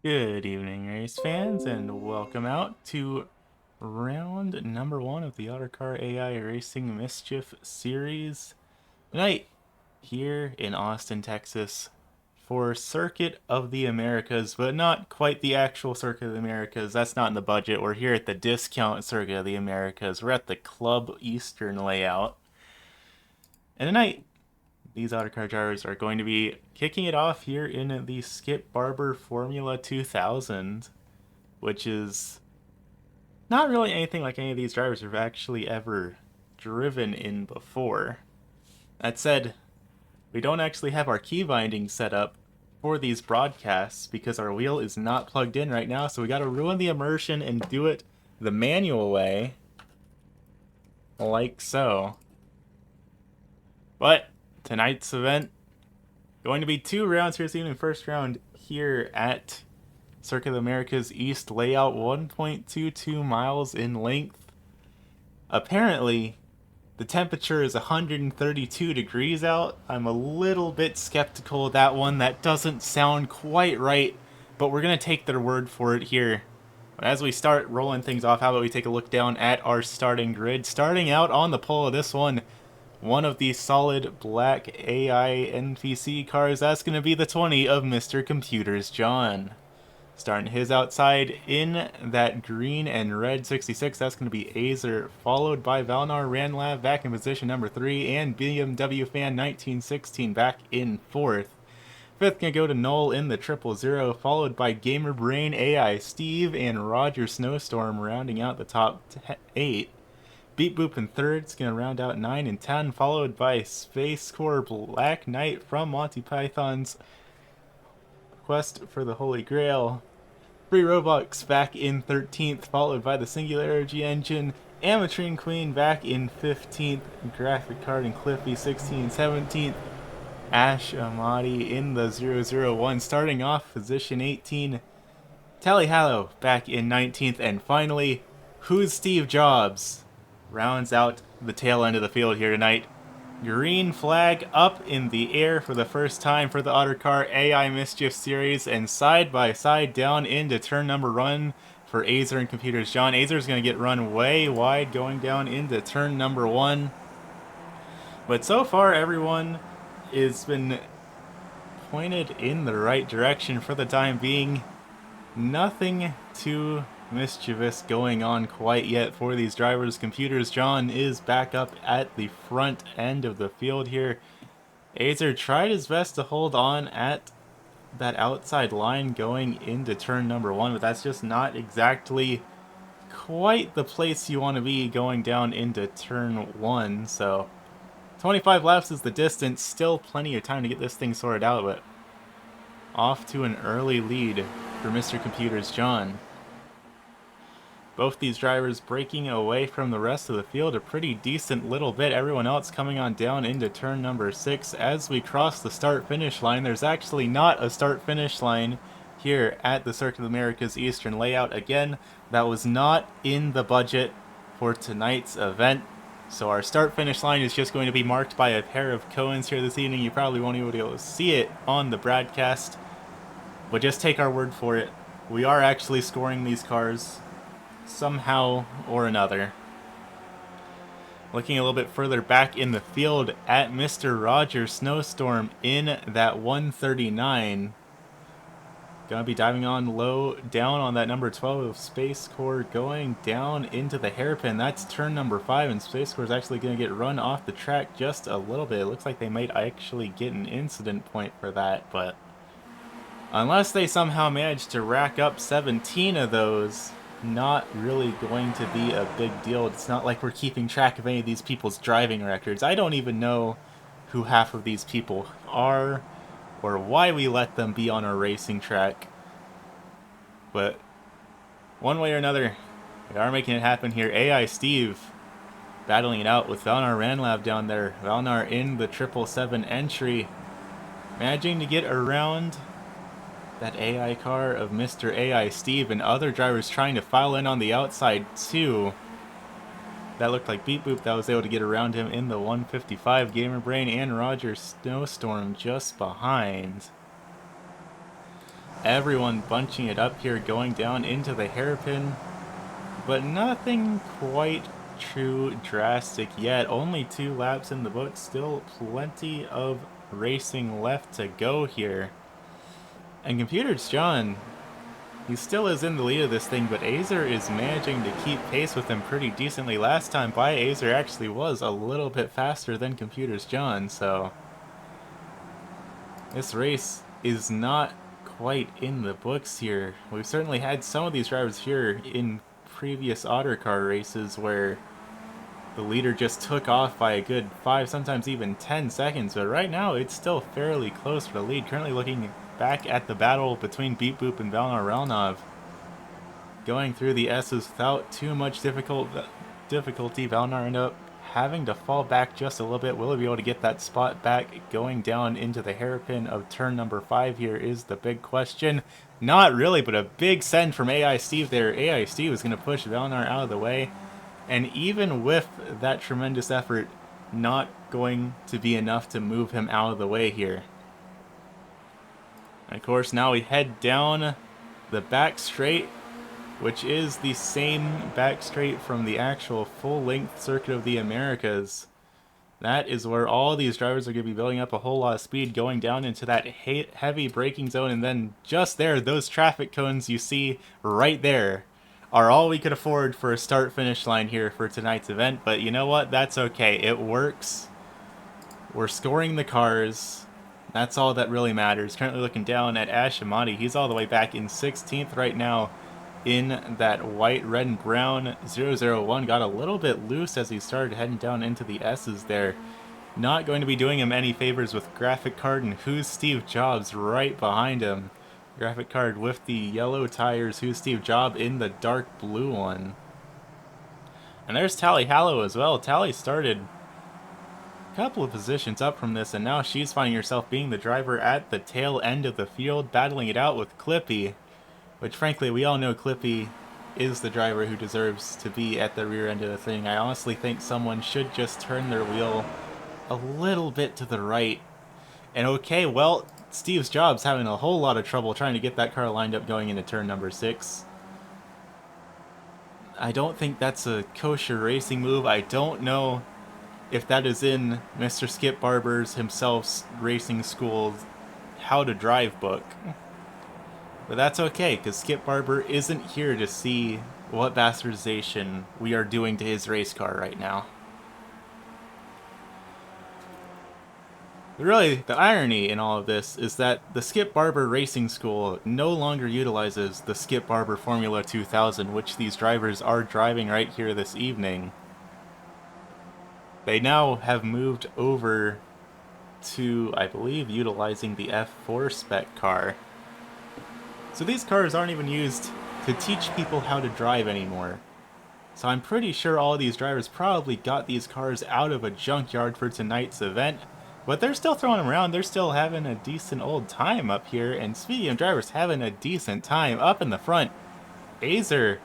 Good evening, race fans, and welcome out to round number one of the Ottercar AI Racing Mischief series. Tonight, here in Austin, Texas, for Circuit of the Americas, but not quite the actual Circuit of the Americas. That's not in the budget. We're here at the discount Circuit of the Americas. We're at the Club Eastern layout. And tonight, these Ottercar drivers are going to be kicking it off here in the Skip Barber Formula 2000, which is not really anything like any of these drivers have actually ever driven in before. That said, we don't actually have our key binding set up for these broadcasts because our wheel is not plugged in right now, so we gotta ruin the immersion and do it the manual way, like so. But tonight's event going to be two rounds here this evening. First round here at Circuit of the Americas East layout, 1.22 miles in length. Apparently, the temperature is 132 degrees out. I'm a little bit skeptical of that one. That doesn't sound quite right, but we're going to take their word for it here. But as we start rolling things off, how about we take a look down at our starting grid? Starting out on the pole of this one of the solid black AI NPC cars. That's going to be the 20 of Mr. Computers John. Starting his outside in that green and red 66, that's going to be Azer, followed by Valnar Ranlav back in position number 3, and BMW Fan 1916 back in 4th. Fifth going to go to Null in the 000, followed by Gamer Brain AI Steve and Roger Snowstorm rounding out the top 8. Beat Boop in third is going to round out 9 and 10, followed by Space Core Black Knight from Monty Python's Quest for the Holy Grail. Free Robux back in 13th, followed by the Singularity Engine. Amatrine Queen back in 15th. Graphic Card and Cliffy 16 and 17th. Ash Amadi in the 001, starting off position 18. Tally Hallow back in 19th. And finally, Who's Steve Jobs? Rounds out the tail end of the field here tonight. Green flag up in the air for the first time for the Ottercar AI Mischief series, and side by side down into turn number 1 for Azer and Computers John. Azer's going to get run way wide going down into turn number 1. But so far everyone has been pointed in the right direction for the time being. Nothing too mischievous going on quite yet for these drivers. Computers John is back up at the front end of the field here. Azer tried his best to hold on at that outside line going into turn number 1, but that's just not exactly quite the place you want to be going down into turn 1. So 25 laps is the distance, still plenty of time to get this thing sorted out, but off to an early lead for Mr. Computers John. Both these drivers breaking away from the rest of the field a pretty decent little bit. Everyone else coming on down into turn number 6. As we cross the start-finish line, there's actually not a start-finish line here at the Circuit of America's Eastern layout. Again, that was not in the budget for tonight's event. So our start-finish line is just going to be marked by a pair of cones here this evening. You probably won't even be able to see it on the broadcast, but just take our word for it. We are actually scoring these cars somehow or another. Looking a little bit further back in the field at Mr. Roger Snowstorm in that 139. Gonna be diving on low down on that number 12 of Space Core, going down into the hairpin. That's turn number 5, and Space Core is actually gonna get run off the track just a little bit. It looks like they might actually get an incident point for that, but unless they somehow manage to rack up 17 of those, not really going to be a big deal. It's not like we're keeping track of any of these people's driving records. I don't even know who half of these people are or why we let them be on our racing track. But one way or another, they are making it happen here. AI Steve battling it out with Valnar Ranlav down there. Valnar in the 777 entry, managing to get around that AI car of Mr. AI Steve, and other drivers trying to file in on the outside too. That looked like Beat Boop that was able to get around him in the 155. Gamer Brain and Roger Snowstorm just behind. Everyone bunching it up here, going down into the hairpin. But nothing quite too drastic yet. Only 2 laps in the book. Still plenty of racing left to go here. And Computers John, he still is in the lead of this thing, but Azer is managing to keep pace with him pretty decently. Last time by, Azer actually was a little bit faster than Computers John, so this race is not quite in the books here. We've certainly had some of these drivers here in previous Ottercar races where the leader just took off by a good 5, sometimes even 10 seconds, but right now it's still fairly close for the lead. Currently looking back at the battle between Beep Boop and Valnar Relnov. Going through the S's without too much difficulty. Valnar ended up having to fall back just a little bit. Will he be able to get that spot back going down into the hairpin of turn number 5 here is the big question. Not really, but a big send from AI Steve there. AI Steve is going to push Valnar out of the way. And even with that tremendous effort, not going to be enough to move him out of the way here. And of course, now we head down the back straight, which is the same back straight from the actual full-length Circuit of the Americas. That is where all these drivers are going to be building up a whole lot of speed, going down into that heavy braking zone, and then just there, those traffic cones you see right there are all we could afford for a start-finish line here for tonight's event. But you know what? That's okay. It works. We're scoring the cars. That's all that really matters. Currently looking down at Ash Amati. He's all the way back in 16th right now in that white, red, and brown 001. Got a little bit loose as he started heading down into the S's there. Not going to be doing him any favors with graphic card, and who's Steve Jobs right behind him. Graphic card with the yellow tires, who's Steve Jobs in the dark blue one. And there's Tally Hallow as well. Tally started a couple of positions up from this, and now she's finding herself being the driver at the tail end of the field, battling it out with Clippy. Which, frankly, we all know Clippy is the driver who deserves to be at the rear end of the thing. I honestly think someone should just turn their wheel a little bit to the right. And okay, well, Steve's Jobs having a whole lot of trouble trying to get that car lined up going into turn number 6. I don't think that's a kosher racing move. I don't know if that is in Mr. Skip Barber's himself's racing school how to drive book. But that's okay, because Skip Barber isn't here to see what bastardization we are doing to his race car right now. But really, the irony in all of this is that the Skip Barber Racing School no longer utilizes the Skip Barber Formula 2000, which these drivers are driving right here this evening. They now have moved over to, I believe, utilizing the F4 spec car. So these cars aren't even used to teach people how to drive anymore. So I'm pretty sure all of these drivers probably got these cars out of a junkyard for tonight's event. But they're still throwing them around. They're still having a decent old time up here. And speaking of drivers having a decent time, up in the front, Azer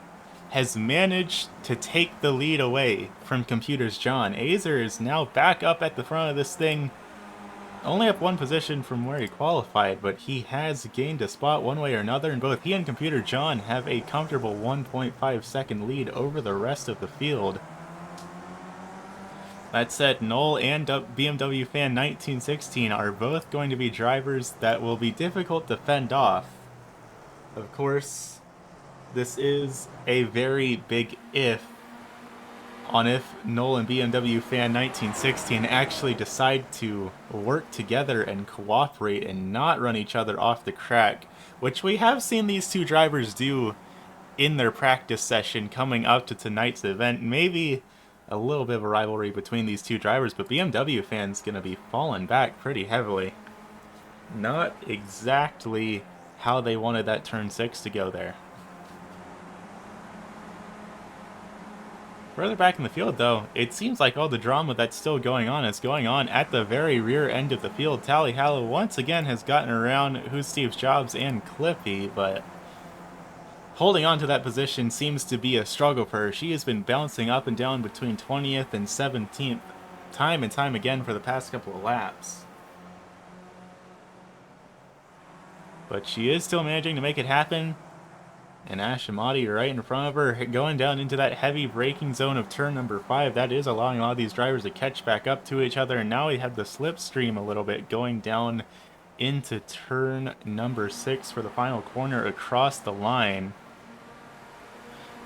has managed to take the lead away from Computers John. Azer is now back up at the front of this thing. Only up 1 position from where he qualified, but he has gained a spot one way or another, and both he and Computer John have a comfortable 1.5 second lead over the rest of the field. That said, Noel and BMW Fan 1916 are both going to be drivers that will be difficult to fend off. Of course, this is a very big if on if Noel and BMW Fan 1916 actually decide to work together and cooperate and not run each other off the track, which we have seen these two drivers do in their practice session coming up to tonight's event. Maybe a little bit of a rivalry between these two drivers, but BMW Fan's going to be falling back pretty heavily. Not exactly how they wanted that turn 6 to go there. Further back in the field, though, it seems like all the drama that's still going on is going on at the very rear end of the field. Tally Hallow once again has gotten around Who's Steve Jobs and Clippy, but holding on to that position seems to be a struggle for her. She has been bouncing up and down between 20th and 17th time and time again for the past couple of laps. But she is still managing to make it happen. And Ashimati right in front of her, going down into that heavy braking zone of turn number 5. That is allowing a lot of these drivers to catch back up to each other. And now we have the slipstream a little bit going down into turn number 6 for the final corner across the line.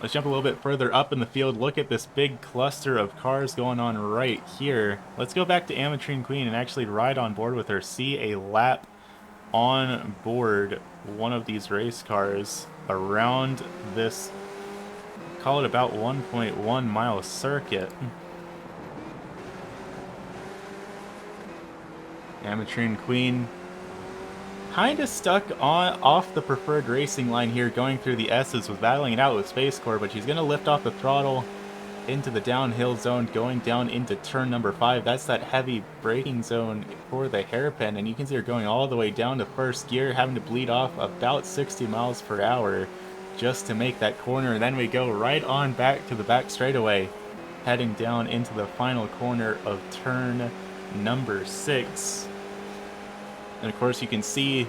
Let's jump a little bit further up in the field. Look at this big cluster of cars going on right here. Let's go back to Ametrine Queen and actually ride on board with her. See a lap on board one of these race cars around this, call it about 1.1 mile circuit. Ametrine Queen kind of stuck off the preferred racing line here, going through the S's, was battling it out with Space Core, but she's going to lift off the throttle into the downhill zone, going down into turn number 5. That's that heavy braking zone for the hairpin, and you can see her going all the way down to first gear, having to bleed off about 60 miles per hour just to make that corner. And then we go right on back to the back straightaway, heading down into the final corner of turn number 6. And of course you can see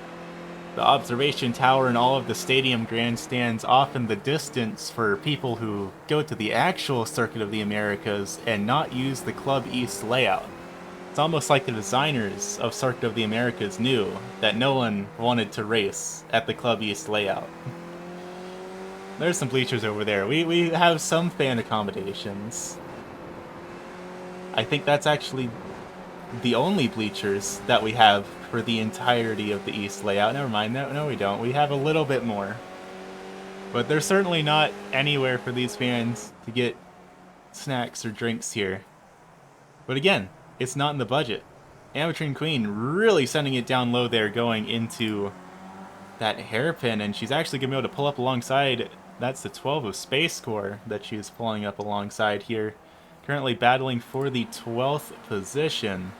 the observation tower and all of the stadium grandstands off in the distance for people who go to the actual Circuit of the Americas and not use the Club East layout. It's almost like the designers of Circuit of the Americas knew that no one wanted to race at the Club East layout. There's some bleachers over there. We have some fan accommodations. I think that's actually the only bleachers that we have for the entirety of the East layout. Never mind, no we don't. We have a little bit more. But there's certainly not anywhere for these fans to get snacks or drinks here. But again, it's not in the budget. Ametrine Queen really sending it down low there, going into that hairpin, and she's actually going to be able to pull up alongside. That's the 12 of Space Core that she's pulling up alongside here. Currently battling for the 12th position.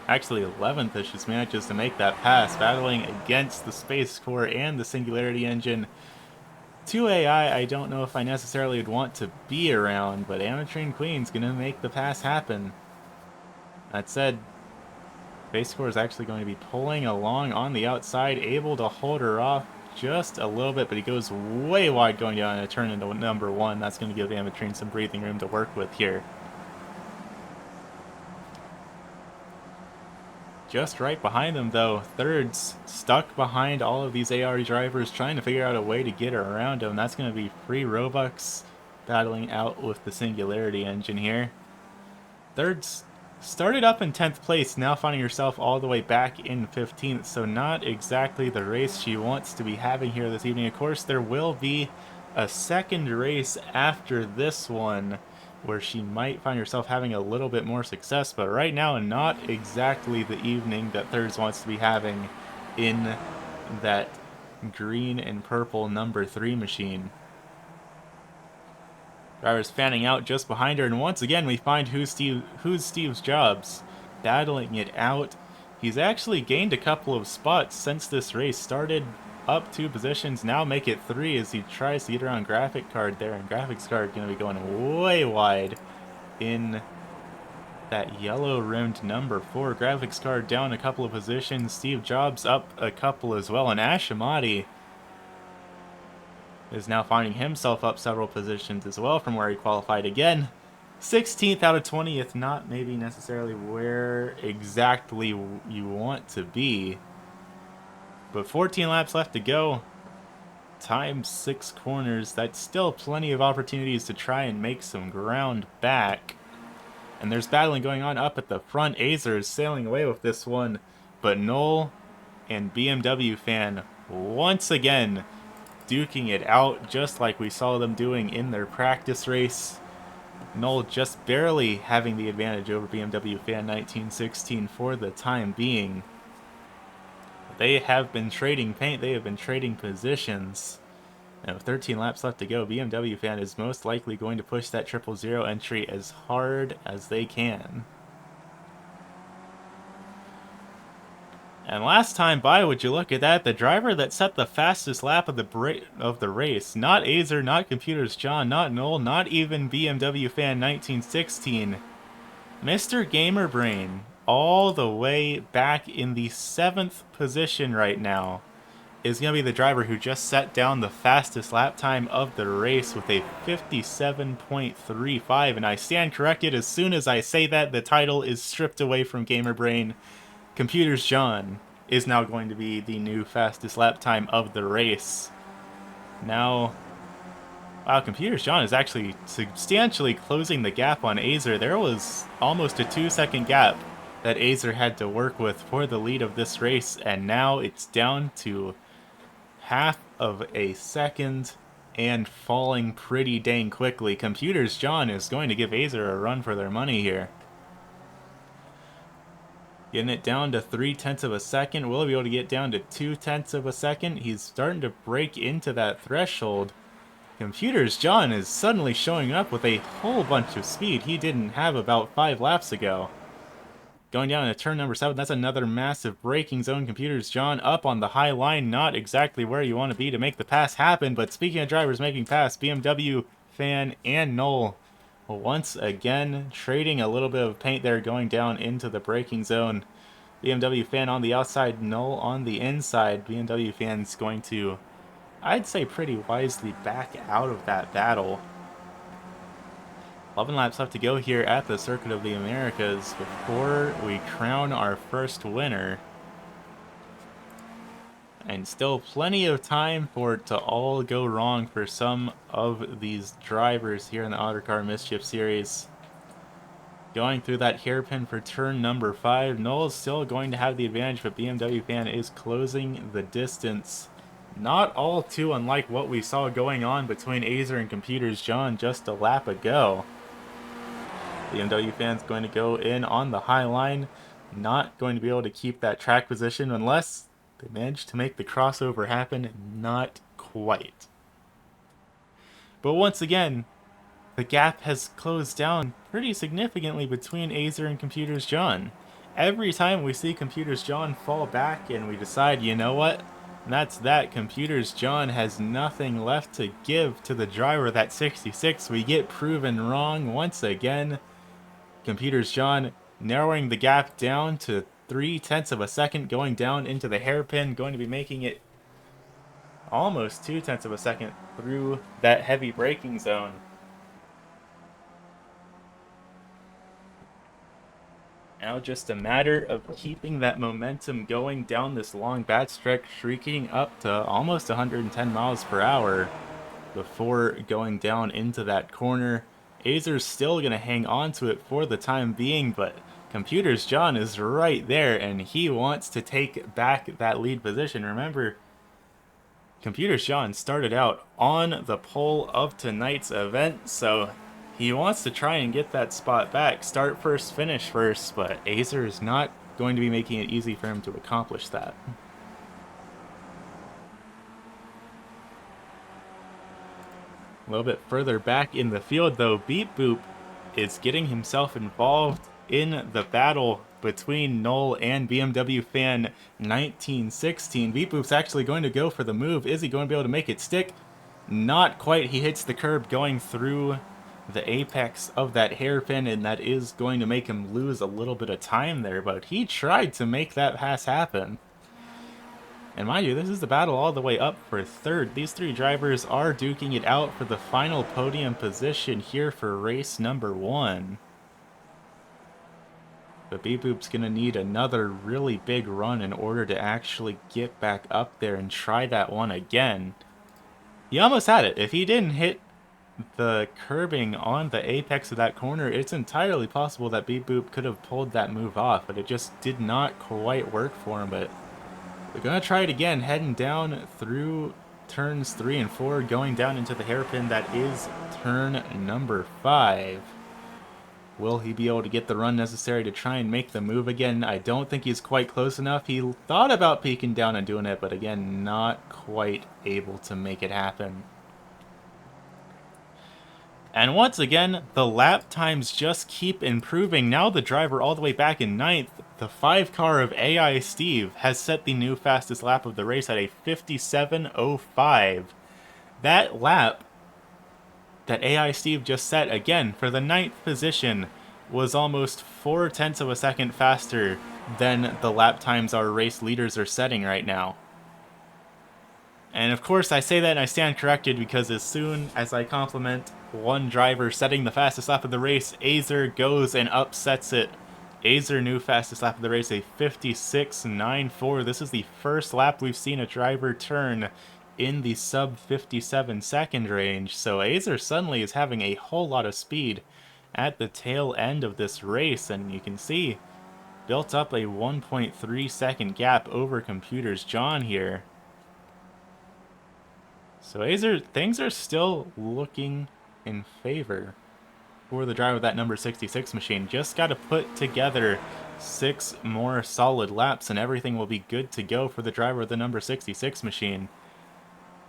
Actually 11th, as she manages to make that pass, battling against the Space Core and the Singularity Engine. 2 AI, I don't know if I necessarily would want to be around, but Ametrine Queen's going to make the pass happen. That said, Space Core is actually going to be pulling along on the outside, able to hold her off just a little bit, but he goes way wide going down and turn into number 1. That's going to give Ametrine some breathing room to work with here. Just right behind them, though, Third's stuck behind all of these AR drivers, trying to figure out a way to get around him. That's going to be Free Robux battling out with the Singularity Engine here. Third's started up in 10th place, now finding herself all the way back in 15th, so not exactly the race she wants to be having here this evening. Of course, there will be a second race after this one, where she might find herself having a little bit more success, but right now not exactly the evening that Thirds wants to be having in that green and purple number 3 machine. Drivers fanning out just behind her, and once again we find who's Steve's Jobs, battling it out. He's actually gained a couple of spots since this race started, up 2 positions, now make it 3 as he tries to get around Graphic Card there, and Graphics Card going to be going way wide in that yellow rimmed number 4. Graphics Card down a couple of positions, Steve Jobs up a couple as well, and Ashimati is now finding himself up several positions as well from where he qualified. Again, 16th out of 20th, not maybe necessarily where exactly you want to be. But 14 laps left to go, times 6 corners. That's still plenty of opportunities to try and make some ground back. And there's battling going on up at the front. Azer is sailing away with this one, but Noel and BMW Fan once again duking it out, just like we saw them doing in their practice race. Noel just barely having the advantage over BMW Fan 1916 for the time being. They have been trading paint, they have been trading positions. And with 13 laps left to go, BMW Fan is most likely going to push that 000 entry as hard as they can. And last time by, would you look at that, the driver that set the fastest lap of the race, not Azer, not Computers John, not Noel, not even BMW Fan 1916, Mr. Gamerbrain all the way back in the 7th position right now is going to be the driver who just set down the fastest lap time of the race with a 57.35. And I stand corrected. As soon as I say that, the title is stripped away from Gamer Brain. Computers John is now going to be the new fastest lap time of the race. Now, wow, Computers John is actually substantially closing the gap on Azer. There was almost a 2-second gap that Azer had to work with for the lead of this race, and now it's down to half of a second and falling pretty dang quickly. Computers John is going to give Azer a run for their money here. Getting it down to 0.3 of a second. Will he be able to get down to 0.2 of a second? He's starting to break into that threshold. Computers John is suddenly showing up with a whole bunch of speed he didn't have about 5 laps ago. Going down to turn number 7, that's another massive braking zone. Computers John up on the high line, not exactly where you want to be to make the pass happen, but speaking of drivers making pass, BMW fan and Noel once again trading a little bit of paint there, going down into the braking zone. BMW fan on the outside, Noel on the inside. BMW fan's going to, I'd say, pretty wisely back out of that battle. 11 laps left to go here at the Circuit of the Americas before we crown our first winner. And still plenty of time for it to all go wrong for some of these drivers here in the Ottercar Mischief series. Going through that hairpin for turn number 5. Noel's still going to have the advantage, but BMW fan is closing the distance. Not all too unlike what we saw going on between Azer and Computers John just a lap ago. BMW fan's going to go in on the high line, not going to be able to keep that track position unless they manage to make the crossover happen. Not quite. But once again, the gap has closed down pretty significantly between Azer and Computers John. Every time we see Computers John fall back and we decide, you know what, that's that, Computers John has nothing left to give to the driver of that 66, we get proven wrong once again. Computers John narrowing the gap down to 0.3 of a second, going down into the hairpin, going to be making it almost 0.2 of a second through that heavy braking zone. Now just a matter of keeping that momentum going down this long backstretch, shrieking up to almost 110 miles per hour before going down into that corner. Azer's still going to hang on to it for the time being, but Computers John is right there, and he wants to take back that lead position. Remember, Computers John started out on the pole of tonight's event, so he wants to try and get that spot back. Start first, finish first, but Azer is not going to be making it easy for him to accomplish that. A little bit further back in the field, though, Beep Boop is getting himself involved in the battle between Noel and BMW fan 1916. Beep Boop's actually going to go for the move. Is he going to be able to make it stick? Not quite. He hits the curb going through the apex of that hairpin, and that is going to make him lose a little bit of time there, but he tried to make that pass happen. And mind you, this is the battle all the way up for third. These three drivers are duking it out for the final podium position here for race number 1. But Beep Boop's going to need another really big run in order to actually get back up there and try that one again. He almost had it. If he didn't hit the curbing on the apex of that corner, it's entirely possible that Beep Boop could have pulled that move off, but it just did not quite work for him. But we're going to try it again, heading down through turns 3 and 4, going down into the hairpin that is turn number 5. Will he be able to get the run necessary to try and make the move again? I don't think he's quite close enough. He thought about peeking down and doing it, but again, not quite able to make it happen. And once again, the lap times just keep improving. Now the driver all the way back in 9th, the 5 car of AI Steve, has set the new fastest lap of the race at a 57.05. That lap that AI Steve just set again for the 9th position was almost 4/10 of a second faster than the lap times our race leaders are setting right now. And of course, I say that and I stand corrected because as soon as I compliment one driver setting the fastest lap of the race, Azer goes and upsets it. Azer new fastest lap of the race, a 56.94. This is the first lap we've seen a driver turn in the sub 57 second range. So Azer suddenly is having a whole lot of speed at the tail end of this race, and you can see built up a 1.3 second gap over Computer's John here. So Azer, things are still looking in favor for the driver of that number 66 machine. Just got to put together 6 more solid laps and everything will be good to go for the driver of the number 66 machine.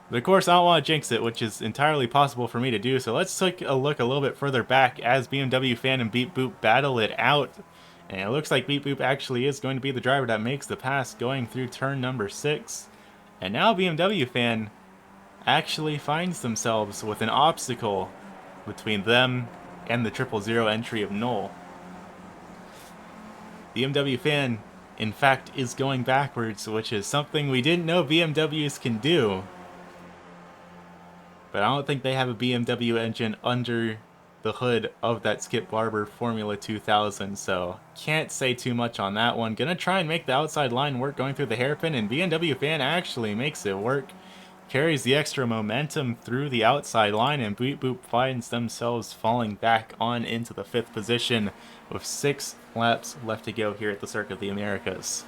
But of course, I don't want to jinx it, which is entirely possible for me to do. So let's take a look a little bit further back as BMW Fan and Beep Boop battle it out. And it looks like Beep Boop actually is going to be the driver that makes the pass going through turn number 6. And now BMW Fan actually finds themselves with an obstacle between them and the 000 entry of Knoll. BMW Fan, in fact, is going backwards, which is something we didn't know BMWs can do. But I don't think they have a BMW engine under the hood of that Skip Barber Formula 2000, so can't say too much on that one. Gonna try and make the outside line work going through the hairpin, and BMW Fan actually makes it work. Carries the extra momentum through the outside line, and Beep Boop finds themselves falling back on into the 5th position with 6 laps left to go here at the Circuit of the Americas.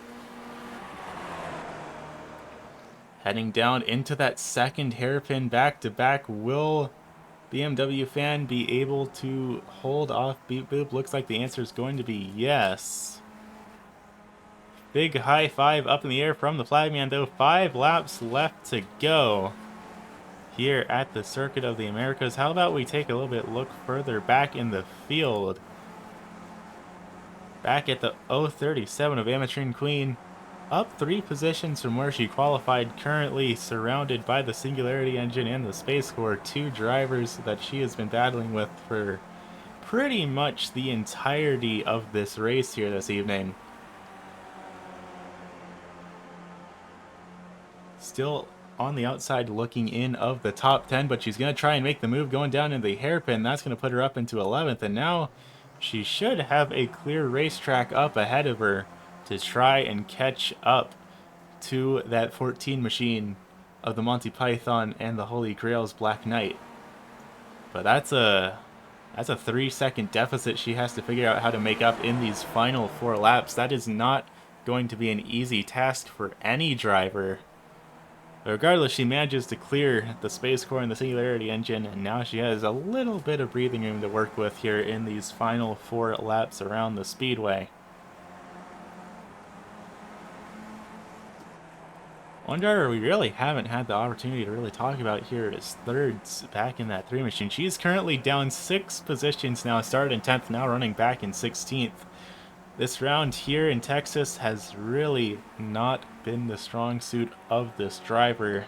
Heading down into that second hairpin back-to-back, will BMW Fan be able to hold off Beep Boop? Looks like the answer is going to be yes. Big high five up in the air from the flagman, though. 5 laps left to go here at the Circuit of the Americas. How about we take a little bit look further back in the field? Back at the 037 of Ametrine Queen, up 3 positions from where she qualified, currently surrounded by the Singularity engine and the Space Corps, 2 drivers that she has been battling with for pretty much the entirety of this race here this evening. Still on the outside looking in of the top 10, but she's going to try and make the move going down in the hairpin. That's going to put her up into 11th, and now she should have a clear racetrack up ahead of her to try and catch up to that 14 machine of the Monty Python and the Holy Grail's Black Knight. But that's a 3-second deficit she has to figure out how to make up in these final 4 laps. That is not going to be an easy task for any driver. But regardless, she manages to clear the Space Corps and the Singularity engine, and now she has a little bit of breathing room to work with here in these final 4 laps around the speedway. One driver we really haven't had the opportunity to really talk about here is Thirds back in that 3 machine. She's currently down 6 positions now, started in 10th, now running back in 16th. This round here in Texas has really not been the strong suit of this driver.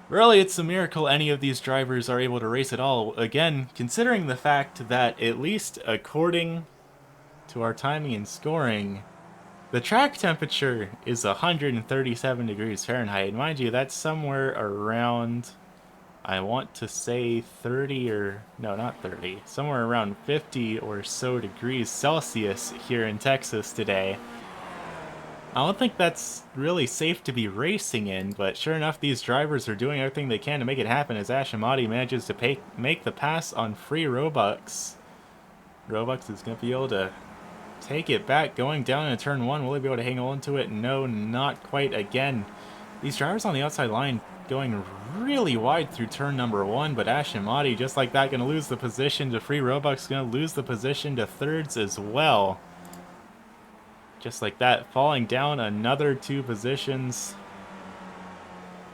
Really, it's a miracle any of these drivers are able to race at all. Again, considering the fact that, at least according to our timing and scoring, the track temperature is 137 degrees Fahrenheit. Mind you, that's somewhere around, I want to say 30 or, no, not 30, somewhere around 50 or so degrees Celsius here in Texas today. I don't think that's really safe to be racing in, but sure enough, these drivers are doing everything they can to make it happen as Ashimati manages to make the pass on free Robux. Robux is going to be able to take it back going down into turn 1. Will he be able to hang on to it? No, not quite again. These drivers on the outside line going really wide through turn number 1, but Ashimati, just like that, going to lose the position to free Robux, going to lose the position to Thirds as well. Just like that, falling down another 2 positions.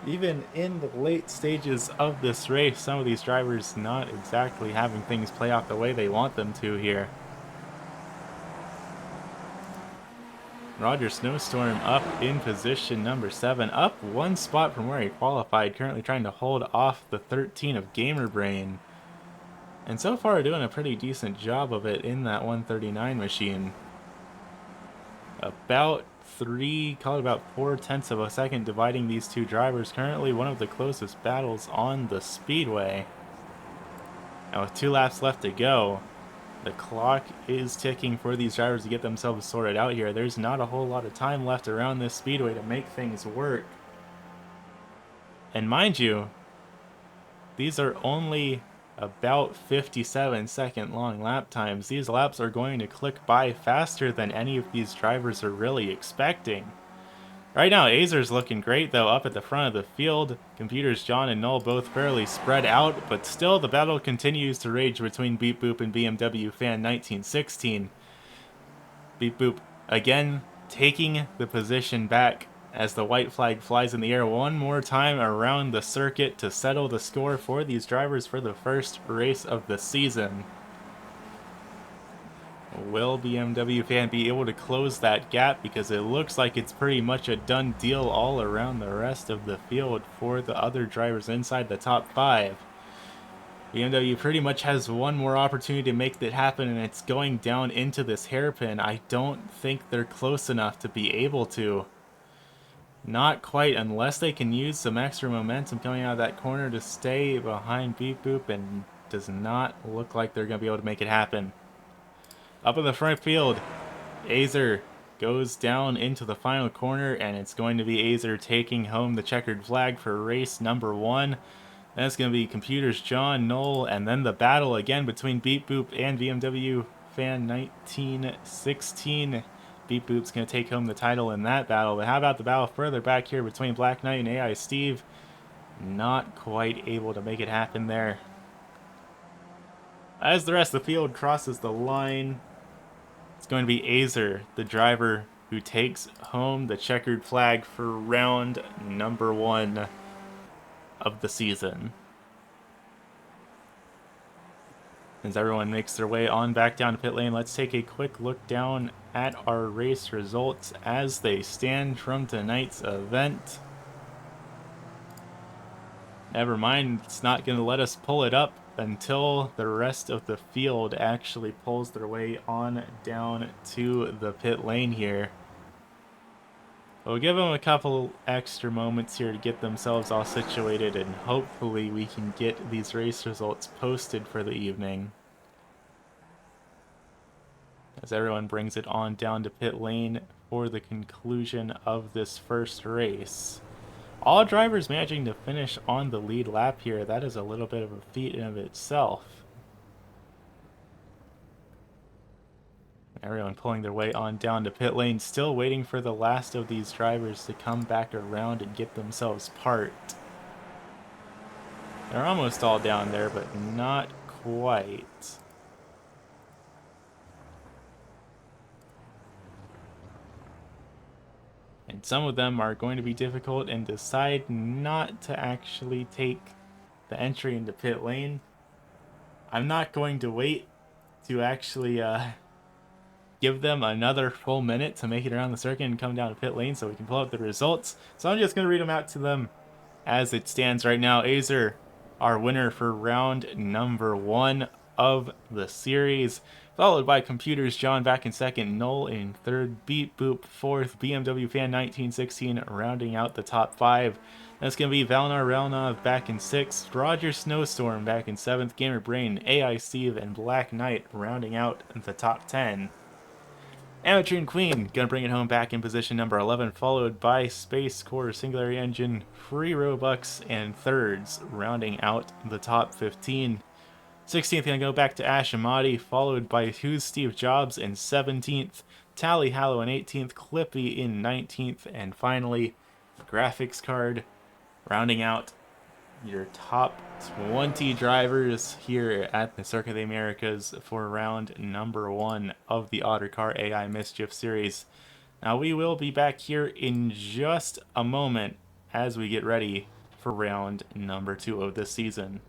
Even in the late stages of this race, some of these drivers not exactly having things play out the way they want them to here. Roger Snowstorm up in position number 7, up 1 spot from where he qualified, currently trying to hold off the 13 of Gamerbrain. And so far doing a pretty decent job of it in that 139 machine. About call it about 4/10 of a second dividing these two drivers. Currently one of the closest battles on the speedway. Now with 2 laps left to go, the clock is ticking for these drivers to get themselves sorted out here. There's not a whole lot of time left around this speedway to make things work. And mind you, these are only about 57-second long lap times. These laps are going to click by faster than any of these drivers are really expecting. Right now, Azer's looking great, though, up at the front of the field. Computers John and Null both fairly spread out, but still the battle continues to rage between Beep Boop and BMW Fan 1916. Beep Boop again taking the position back as the white flag flies in the air one more time around the circuit to settle the score for these drivers for the first race of the season. Will BMW Fan be able to close that gap? Because it looks like it's pretty much a done deal all around the rest of the field for the other drivers inside the top 5. BMW pretty much has one more opportunity to make that happen, and it's going down into this hairpin. I don't think they're close enough to be able to. Not quite, unless they can use some extra momentum coming out of that corner to stay behind Beep Boop, and does not look like they're going to be able to make it happen. Up in the front field, Azer goes down into the final corner, and it's going to be Azer taking home the checkered flag for race number 1. Then it's going to be Computers John, Knoll, and then the battle again between Beep Boop and BMW Fan 1916. Beep Boop's going to take home the title in that battle. But how about the battle further back here between Black Knight and AI Steve? Not quite able to make it happen there. As the rest of the field crosses the line, it's going to be Azer, the driver, who takes home the checkered flag for round number 1 of the season. As everyone makes their way on back down to pit lane, let's take a quick look down at our race results as they stand from tonight's event. Never mind, it's not going to let us pull it up until the rest of the field actually pulls their way on down to the pit lane here. We'll give them a couple extra moments here to get themselves all situated, and hopefully we can get these race results posted for the evening. As everyone brings it on down to pit lane for the conclusion of this first race. All drivers managing to finish on the lead lap here. That is a little bit of a feat in of itself. Everyone pulling their way on down to pit lane, still waiting for the last of these drivers to come back around and get themselves parked. They're almost all down there, but not quite. And some of them are going to be difficult and decide not to actually take the entry into pit lane. I'm not going to wait to actually give them another full minute to make it around the circuit and come down to pit lane so we can pull up the results. So I'm just going to read them out to them as it stands right now. Azer, our winner for round number 1 of the series, followed by Computers John back in second, Null in third, Beep Boop fourth, BMW Fan 1916 rounding out the top 5. That's going to be Valnar Relnov back in 6th, Roger Snowstorm back in 7th, Gamer Brain, AI Steve, and Black Knight rounding out the top 10. Amateur and Queen gonna bring it home back in position number 11, followed by Space Core, Singularity Engine, Free Robux, and Thirds rounding out the top 15. 16th gonna go back to Ash Amati, followed by Who's Steve Jobs in 17th, Tally Hallow in 18th, Clippy in 19th, and finally Graphics Card rounding out your top 20 drivers here at the Circuit of the Americas for round number 1 of the Ottercar AI Mischief series. Now we will be back here in just a moment as we get ready for round number 2 of this season.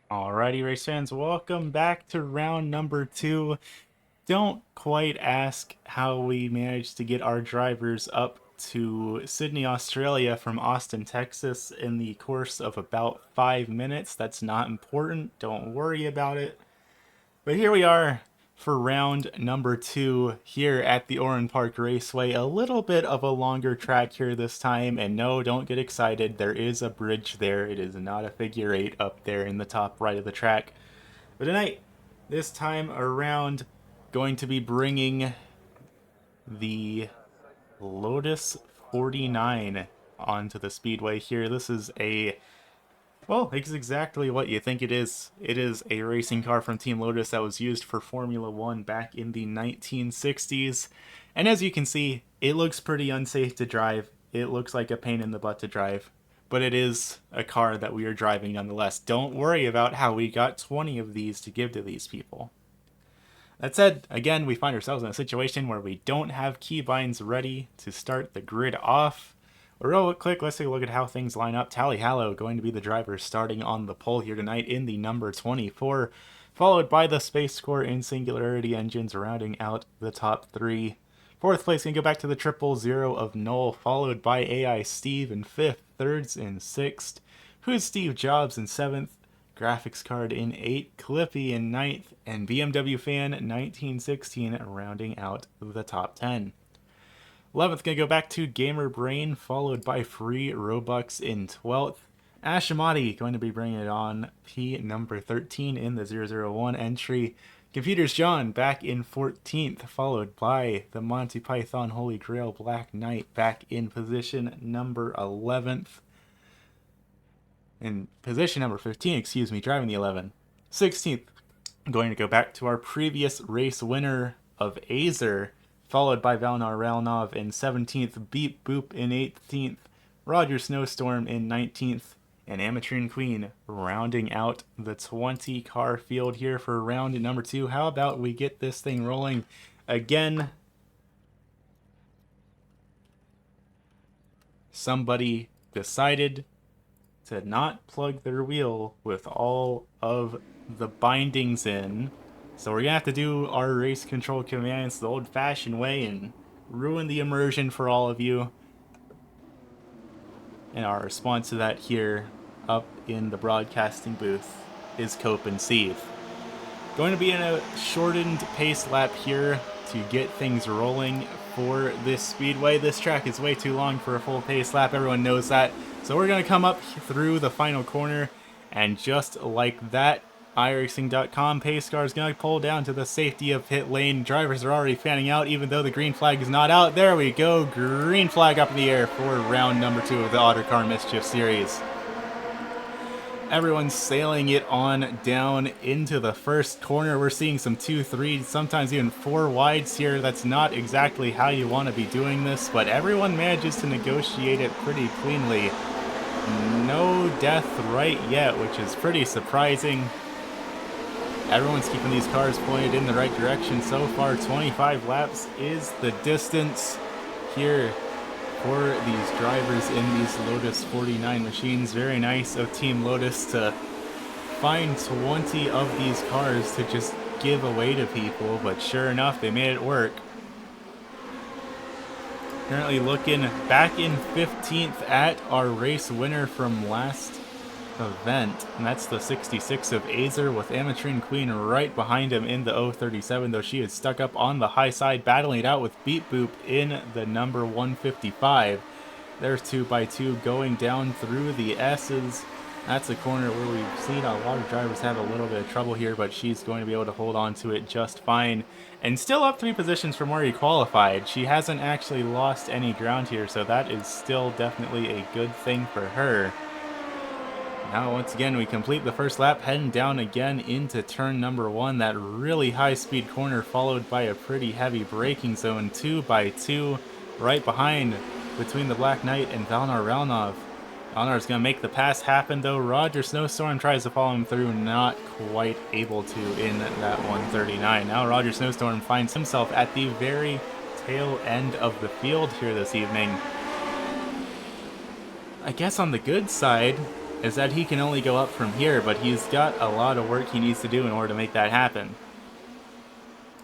Alrighty, race fans, welcome back to round number 2. Don't quite ask how we managed to get our drivers up to Sydney, Australia from Austin, Texas in the course of about 5 minutes. That's not important. Don't worry about it. But here we are for round number 2 here at the Oran Park Raceway. A little bit of a longer track here this time, and no, don't get excited. There is a bridge there. It is not a figure 8 up there in the top right of the track. But tonight, this time around, going to be bringing the Lotus 49 onto the speedway here. This is well, it's exactly what you think it is. It is a racing car from Team Lotus that was used for Formula 1 back in the 1960s. And as you can see, it looks pretty unsafe to drive. It looks like a pain in the butt to drive. But it is a car that we are driving nonetheless. Don't worry about how we got 20 of these to give to these people. That said, again, we find ourselves in a situation where we don't have keybinds ready to start the grid off. Real quick, let's take a look at how things line up. Tally Hallow going to be the driver starting on the pole here tonight in the number 24, followed by the Space Corps and Singularity engines rounding out the top 3. Fourth place can go back to the 000 of Null, followed by AI Steve in 5th, Thirds in 6th, Who's Steve Jobs in 7th, Graphics Card in 8th, Clippy in 9th, and BMW Fan 1916 rounding out the top 10. 11th going to go back to Gamer Brain, followed by Free Robux in 12th. Ashimati going to be bringing it on P number 13 in the 001 entry. Computers John back in 14th, followed by the Monty Python Holy Grail Black Knight back in position number 11th. In position number 15, driving the 11. 16th, going to go back to our previous race winner of Azer, followed by Valnar Ralnov in 17th, Beep Boop in 18th, Roger Snowstorm in 19th, and Ametrine Queen rounding out the 20 car field here for round number 2. How about we get this thing rolling again? Somebody decided to not plug their wheel with all of the bindings in. So we're going to have to do our race control commands the old-fashioned way and ruin the immersion for all of you. And our response to that here up in the broadcasting booth is Cope and Steve. Going to be in a shortened pace lap here to get things rolling for this speedway. This track is way too long for a full pace lap. Everyone knows that. So we're going to come up through the final corner, and just like that, iRacing.com pace car is going to pull down to the safety of pit lane. Drivers are already fanning out, even though the green flag is not out. There we go, green flag up in the air for round number 2 of the Ottercar Mischief series. Everyone's sailing it on down into the first corner. We're seeing some 2, 3, sometimes even 4 wides here. That's not exactly how you want to be doing this, but everyone manages to negotiate it pretty cleanly. No death right yet, which is pretty surprising. Everyone's keeping these cars pointed in the right direction so far. 25 laps is the distance here for these drivers in these Lotus 49 machines. Very nice of Team Lotus to find 20 of these cars to just give away to people, but sure enough, they made it work. Currently looking back in 15th at our race winner from last event, and that's the 66 of Azer, with Ametrine Queen right behind him in the 037, though she is stuck up on the high side, battling it out with Beep Boop in the number 155. There's 2x2 going down through the S's. That's a corner where we've seen a lot of drivers have a little bit of trouble here, but she's going to be able to hold on to it just fine. And still up 3 positions from where he qualified. She hasn't actually lost any ground here, so that is still definitely a good thing for her. Now, once again, we complete the first lap, heading down again into turn number 1. That really high-speed corner followed by a pretty heavy braking zone. 2x2 right behind between the Black Knight and Valnar Ralnov. Valnar's going to make the pass happen, though. Roger Snowstorm tries to follow him through, not quite able to in that 139. Now Roger Snowstorm finds himself at the very tail end of the field here this evening. I guess on the good side, is that he can only go up from here, but he's got a lot of work he needs to do in order to make that happen.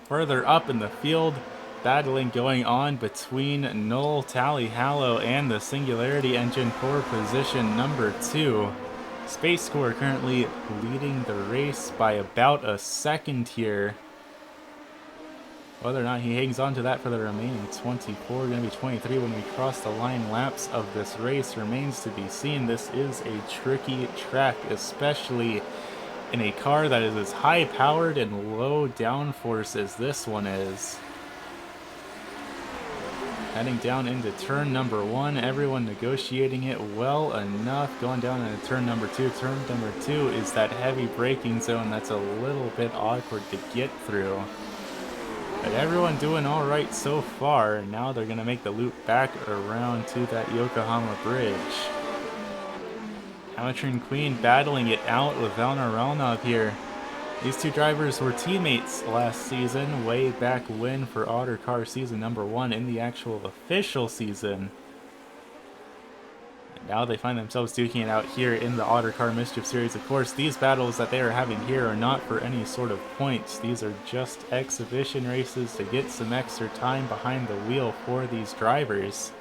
Further up in the field, battling going on between Null, Tally Hallow, and the Singularity Engine for position number 2. Space Core currently leading the race by about a second here. Whether or not he hangs on to that for the remaining 24, going to be 23 when we cross the line laps of this race remains to be seen. This is a tricky track, especially in a car that is as high powered and low downforce as this one is. Heading down into turn number 1, everyone negotiating it well enough. Going down into turn number 2. Turn number 2 is that heavy braking zone that's a little bit awkward to get through. But everyone doing all right so far, and now they're going to make the loop back around to that Yokohama bridge. Amateurin Queen battling it out with Valnar Ralnov here. These two drivers were teammates last season, way back when for Ottercar season number 1 in the actual official season. And now they find themselves duking it out here in the Ottercar Mischief series. Of course, these battles that they are having here are not for any sort of points. These are just exhibition races to get some extra time behind the wheel for these drivers.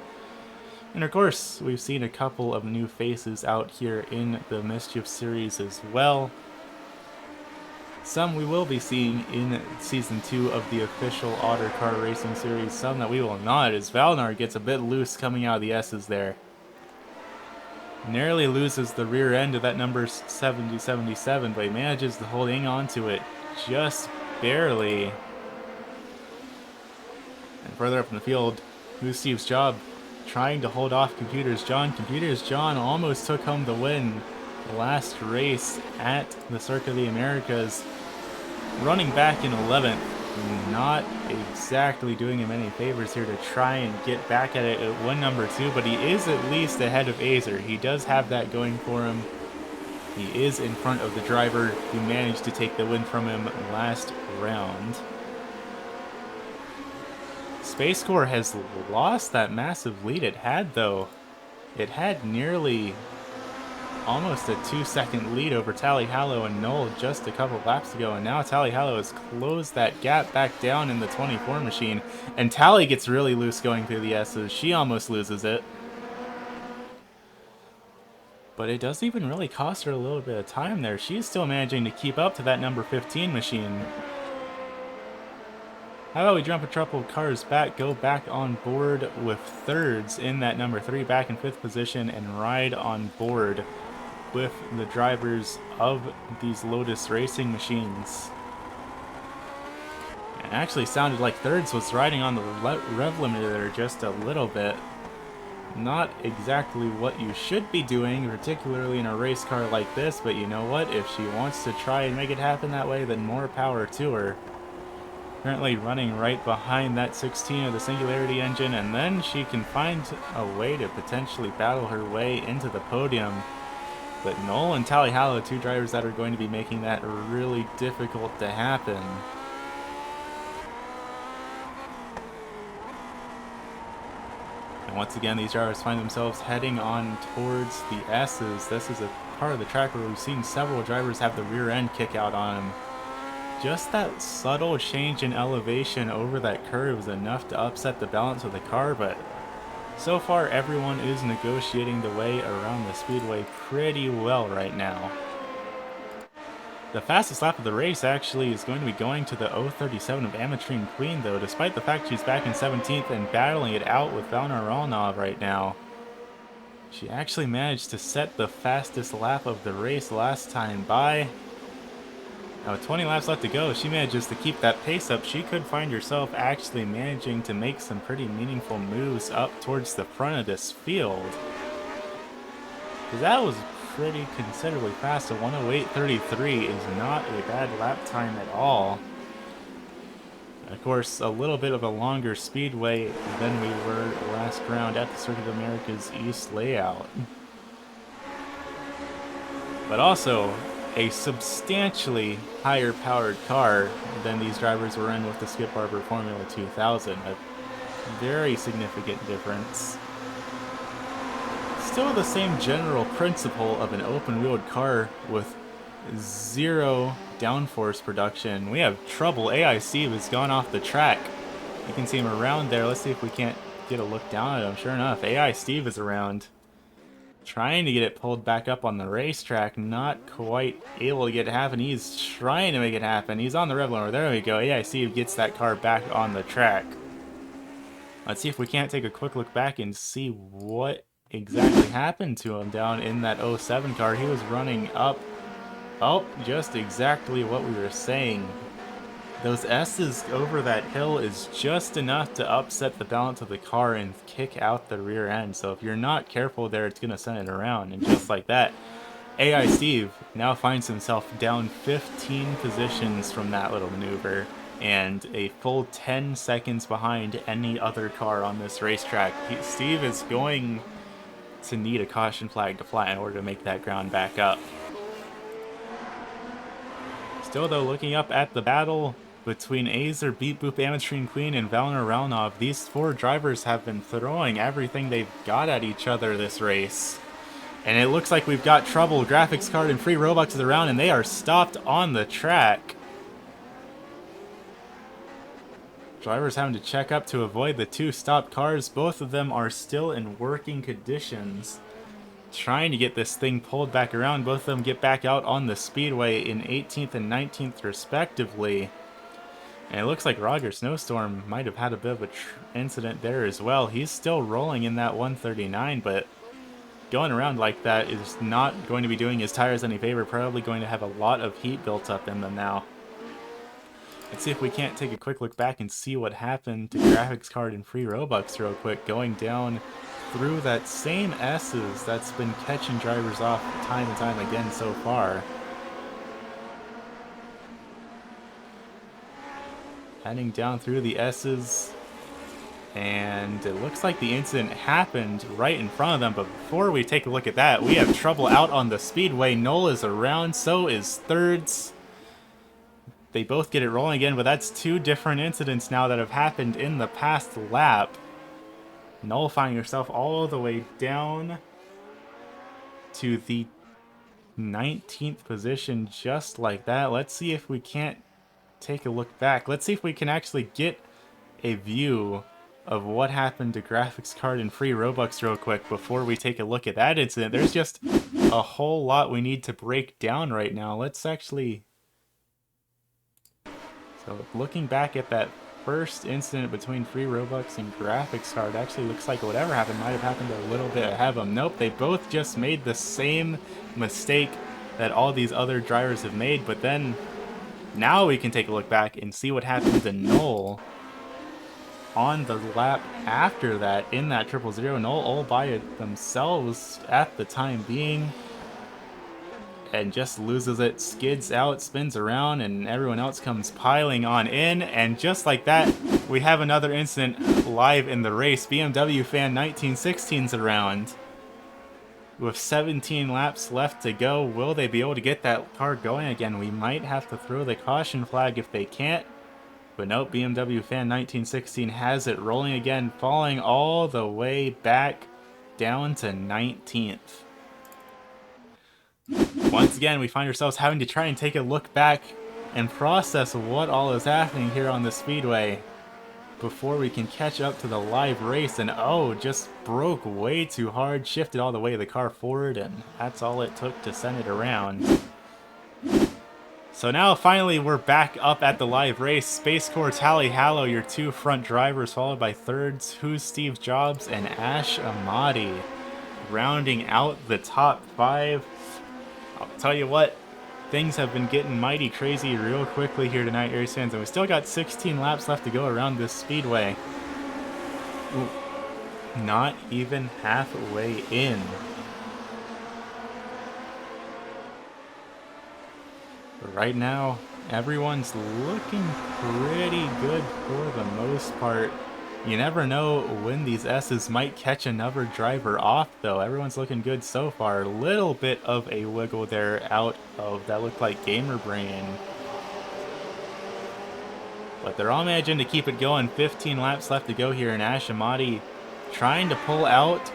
And of course, we've seen a couple of new faces out here in the Mischief series as well. Some we will be seeing in Season 2 of the official Ottercar Racing Series, some that we will not, as Valnar gets a bit loose coming out of the S's there. Narrowly loses the rear end of that number 7077, but he manages to holding on to it just barely. And further up in the field, who's Steve's job? Trying to hold off Computers John. Computers John almost took home the win last race at the Circuit of the Americas, running back in 11th. Not exactly doing him any favors here to try and get back at it at win number 2, but he is at least ahead of Azer. He does have that going for him. He is in front of the driver who managed to take the win from him last round. Space Core has lost that massive lead it had, though. It had nearly almost a 2-second lead over Tally Hallow and Null just a couple laps ago, and now Tally Hallow has closed that gap back down in the 24 machine, and Tally gets really loose going through the S's. She almost loses it. But it doesn't even really cost her a little bit of time there. She's still managing to keep up to that number 15 machine. How about we jump a couple cars back, go back on board with thirds in that number 3, back in 5th position, and ride on board with the drivers of these Lotus racing machines. It actually sounded like thirds was riding on the rev limiter there just a little bit. Not exactly what you should be doing, particularly in a race car like this, but you know what? If she wants to try and make it happen that way, then more power to her. Currently running right behind that 16 of the Singularity engine, and then she can find a way to potentially battle her way into the podium. But Null and Tally Hallow, two drivers that are going to be making that really difficult to happen. And once again, these drivers find themselves heading on towards the S's. This is a part of the track where we've seen several drivers have the rear end kick out on them. Just that subtle change in elevation over that curve is enough to upset the balance of the car, but so far everyone is negotiating the way around the speedway pretty well right now. The fastest lap of the race actually is going to be going to the 037 of Amateurin Queen, though, despite the fact she's back in 17th and battling it out with Valnar Ralnov right now. She actually managed to set the fastest lap of the race last time by. Now with 20 laps left to go, she manages to keep that pace up. She could find herself actually managing to make some pretty meaningful moves up towards the front of this field. Because that was pretty considerably fast. A 108.33 is not a bad lap time at all. Of course, a little bit of a longer speedway than we were last round at the Circuit of America's East layout. But also a substantially higher powered car than these drivers were in with the Skip Barber Formula 2000. A very significant difference. still the same general principle of an open-wheeled car with zero downforce production. We have trouble. AI Steve has gone off the track. You can see him around there. Let's see if we can't get a look down at him. Sure enough, AI Steve is around. Trying to get it pulled back up on the racetrack. Not quite able to get it happen. He's trying to make it happen. He's on the rev limiter. There we go. AI Steve gets that car back on the track. Let's see if we can't take a quick look back and see what exactly happened to him down in that 07 car. He was running up. Oh, just exactly what we were saying. Those S's over that hill is just enough to upset the balance of the car and kick out the rear end. So if you're not careful there, it's going to send it around. And just like that, AI Steve now finds himself down 15 positions from that little maneuver and a full 10 seconds behind any other car on this racetrack. Steve is going to need a caution flag to fly in order to make that ground back up. Still though, looking up at the battle between Azer, Beat Boop, Ametrine Queen, and Valner Raunov, these four drivers have been throwing everything they've got at each other this race. And it looks like we've got trouble. Graphics card and free Robux around, and they are stopped on the track. Drivers having to check up to avoid the two stopped cars. Both of them are still in working conditions. Trying to get this thing pulled back around. Both of them get back out on the speedway in 18th and 19th respectively. And it looks like Roger Snowstorm might have had a bit of an incident there as well. He's still rolling in that 139, but going around like that is not going to be doing his tires any favor. Probably going to have a lot of heat built up in them now. Let's see if we can't take a quick look back and see what happened to graphics card and free Robux real quick. Going down through that same S's that's been catching drivers off time and time again so far. Heading down through the S's, and it looks like the incident happened right in front of them, but before we take a look at that, we have trouble out on the speedway. Noel is around, so is Thirds. They both get it rolling again, but that's two different incidents now that have happened in the past lap. Noel finding herself all the way down to the 19th position just like that. Let's see if we can't take a look back. Let's see if we can actually get a view of what happened to graphics card and free Robux real quick before we take a look at that incident. There's just a whole lot we need to break down right now. Let's actually... So looking back at that first incident between free Robux and graphics card, actually looks like whatever happened might have happened a little bit ahead of them. Nope, they both just made the same mistake that all these other drivers have made, but then now we can take a look back and see what happened to Noel on the lap after that in that 000. Noel all by themselves at the time being, and just loses it, skids out, spins around, and everyone else comes piling on in. And just like that, we have another incident live in the race. BMW fan 1916's around. With 17 laps left to go, will they be able to get that car going again? We might have to throw the caution flag if they can't. But nope, BMW fan 1916 has it rolling again, falling all the way back down to 19th. Once again, we find ourselves having to try and take a look back and process what all is happening here on the speedway before we can catch up to the live race. And oh, just broke way too hard, shifted all the way the car forward, and that's all it took to send it around. So now finally we're back up at the live race. Space Corps Tally Hallow, your two front drivers, followed by Thirds, Who's Steve Jobs, and Ash Amadi, rounding out the top five. I'll tell you what, things have been getting mighty crazy real quickly here tonight, Aries fans, and we still got 16 laps left to go around this speedway. Ooh, not even halfway in. But right now, everyone's looking pretty good for the most part. You never know when these S's might catch another driver off, though. Everyone's looking good so far. A little bit of a wiggle there out of that looked like Gamer Brain. But they're all managing to keep it going. 15 laps left to go here, and Ash Amadi trying to pull out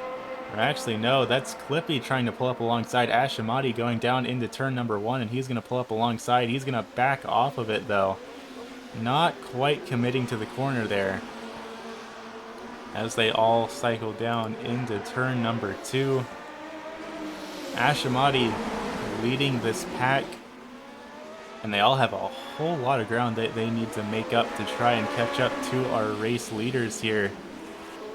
Or actually, no, that's Clippy trying to pull up alongside Ashimati going down into turn number 1, and he's going to pull up alongside. He's going to back off of it, though. Not quite committing to the corner there. As they all cycle down into turn number 2. Ashimati leading this pack. And they all have a whole lot of ground that they need to make up to try and catch up to our race leaders here.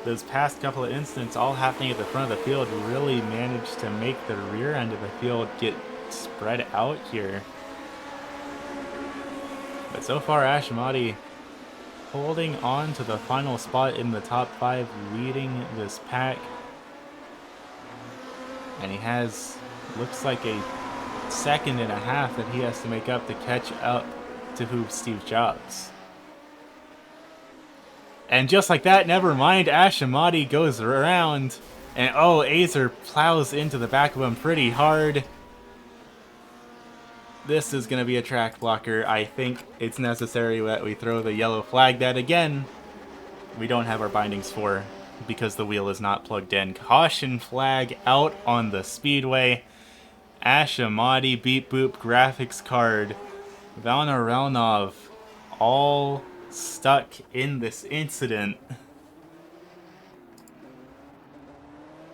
Those past couple of incidents all happening at the front of the field really managed to make the rear end of the field get spread out here. But so far, Ashimati holding on to the final spot in the top 5, leading this pack. And he has, looks like a second and a half that he has to make up to catch up to who Steve Jobs. And just like that, never mind, Ashimati goes around, and oh, Azer plows into the back of him pretty hard. This is going to be a track blocker. I think it's necessary that we throw the yellow flag that, again, we don't have our bindings for because the wheel is not plugged in. Caution flag out on the speedway. Ashimati, Beep Boop, graphics card, Valnarealnov, all stuck in this incident.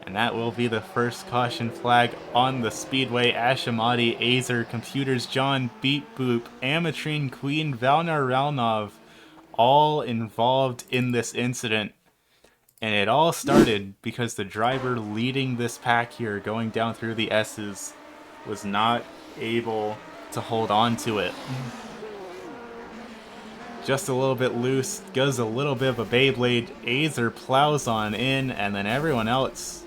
And that will be the first caution flag on the speedway. Ashimati, Azer, Computers John, Beep Boop, Amatrine Queen, Valnarealnov, all involved in this incident. And it all started because the driver leading this pack here, going down through the S's, was not able to hold on to it. Just a little bit loose, goes a little bit of a Beyblade. Azer plows on in, and then everyone else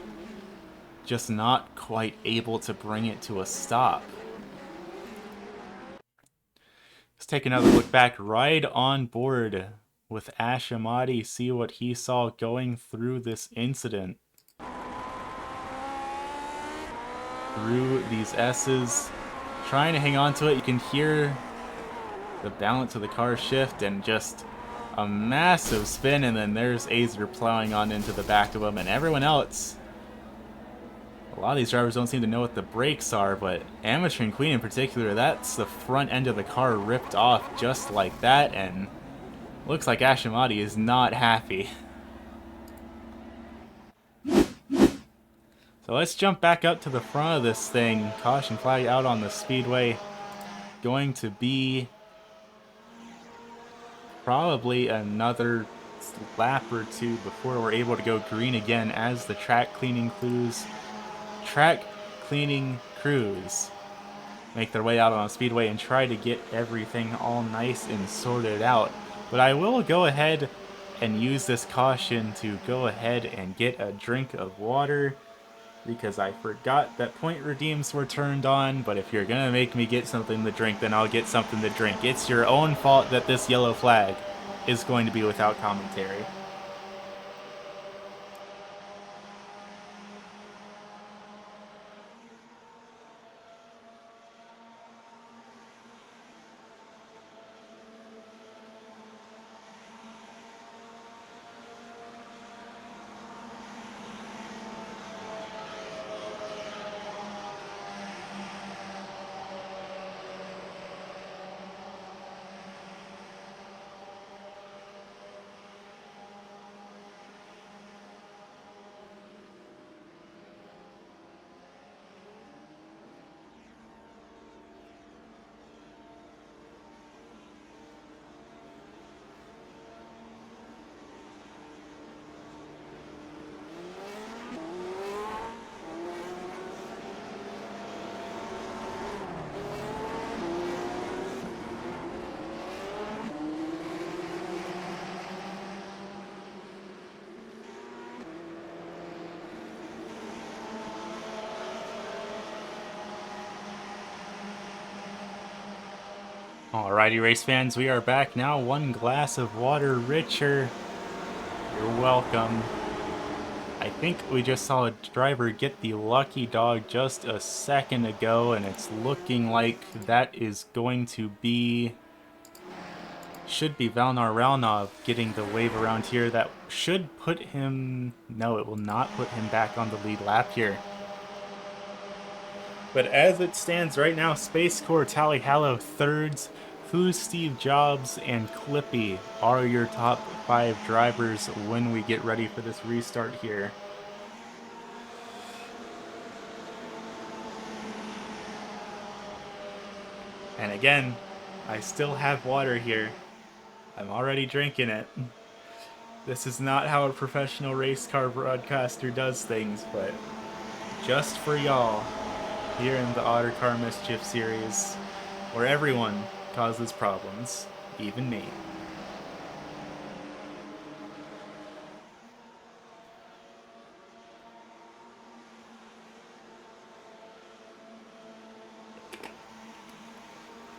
just not quite able to bring it to a stop. Let's take another look back right on board with Ashimati, see what he saw going through this incident. Through these S's, trying to hang on to it. You can hear the balance of the car shift and just a massive spin, and then there's Azer plowing on into the back of him, and everyone else. A lot of these drivers don't seem to know what the brakes are, but Amateur Queen in particular, that's the front end of the car ripped off just like that, and looks like Ashimati is not happy. So let's jump back up to the front of this thing. Caution flag out on the speedway. Going to be probably another lap or two before we're able to go green again as the track cleaning crews make their way out on the speedway and try to get everything all nice and sorted out. But I will go ahead and use this caution to go ahead and get a drink of water, because I forgot that point redeems were turned on. But if you're gonna make me get something to drink, then I'll get something to drink. It's your own fault that this yellow flag is going to be without commentary. Alrighty, race fans, we are back now. One glass of water richer. You're welcome. I think we just saw a driver get the lucky dog just a second ago, and it's looking like that is going to be should be Valnar Ralnov getting the wave around here. That should put him... No, it will not put him back on the lead lap here. But as it stands right now, Space Corps, Tally Hallow thirds, Who's Steve Jobs, and Clippy are your top 5 drivers when we get ready for this restart here. And again, I still have water here. I'm already drinking it. This is not how a professional race car broadcaster does things, but just for y'all, here in the Ottercar Mischief series, where everyone causes problems, even me.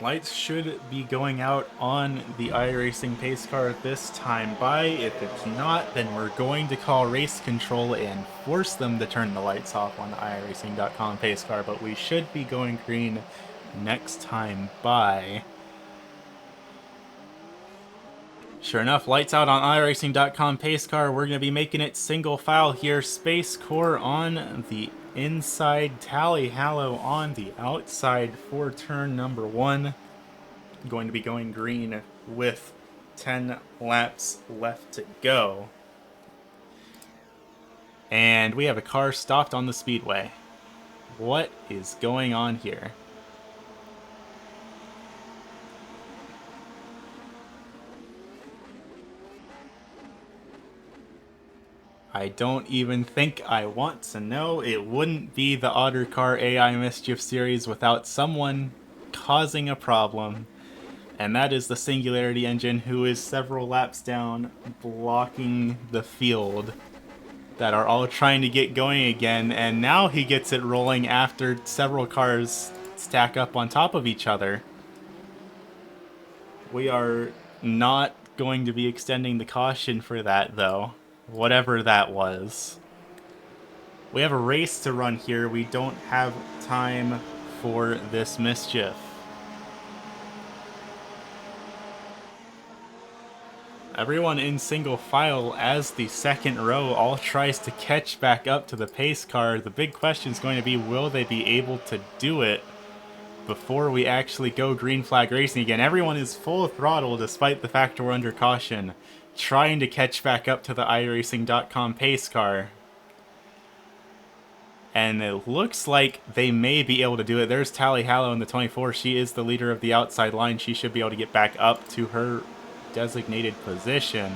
Lights should be going out on the iRacing pace car this time by. If it's not, then we're going to call race control and force them to turn the lights off on the iRacing.com pace car, but we should be going green next time by. Sure enough, lights out on iRacing.com pace car. We're going to be making it single file here. Space Corps on the inside, Tally Hallow on the outside for turn number 1. Going to be going green with 10 laps left to go. And we have a car stopped on the speedway. What is going on here? I don't even think I want to know. It wouldn't be the Ottercar AI Mischief series without someone causing a problem. And that is the Singularity engine, who is several laps down, blocking the field, that are all trying to get going again. And now he gets it rolling after several cars stack up on top of each other. We are not going to be extending the caution for that, though. Whatever that was. We have a race to run here. We don't have time for this mischief. Everyone in single file as the second row all tries to catch back up to the pace car. The big question is going to be, will they be able to do it before we actually go green flag racing again? Everyone is full throttle despite the fact we're under caution, trying to catch back up to the iRacing.com pace car. And it looks like they may be able to do it. There's Tally Hallow in the 24. She is the leader of the outside line. She should be able to get back up to her designated position.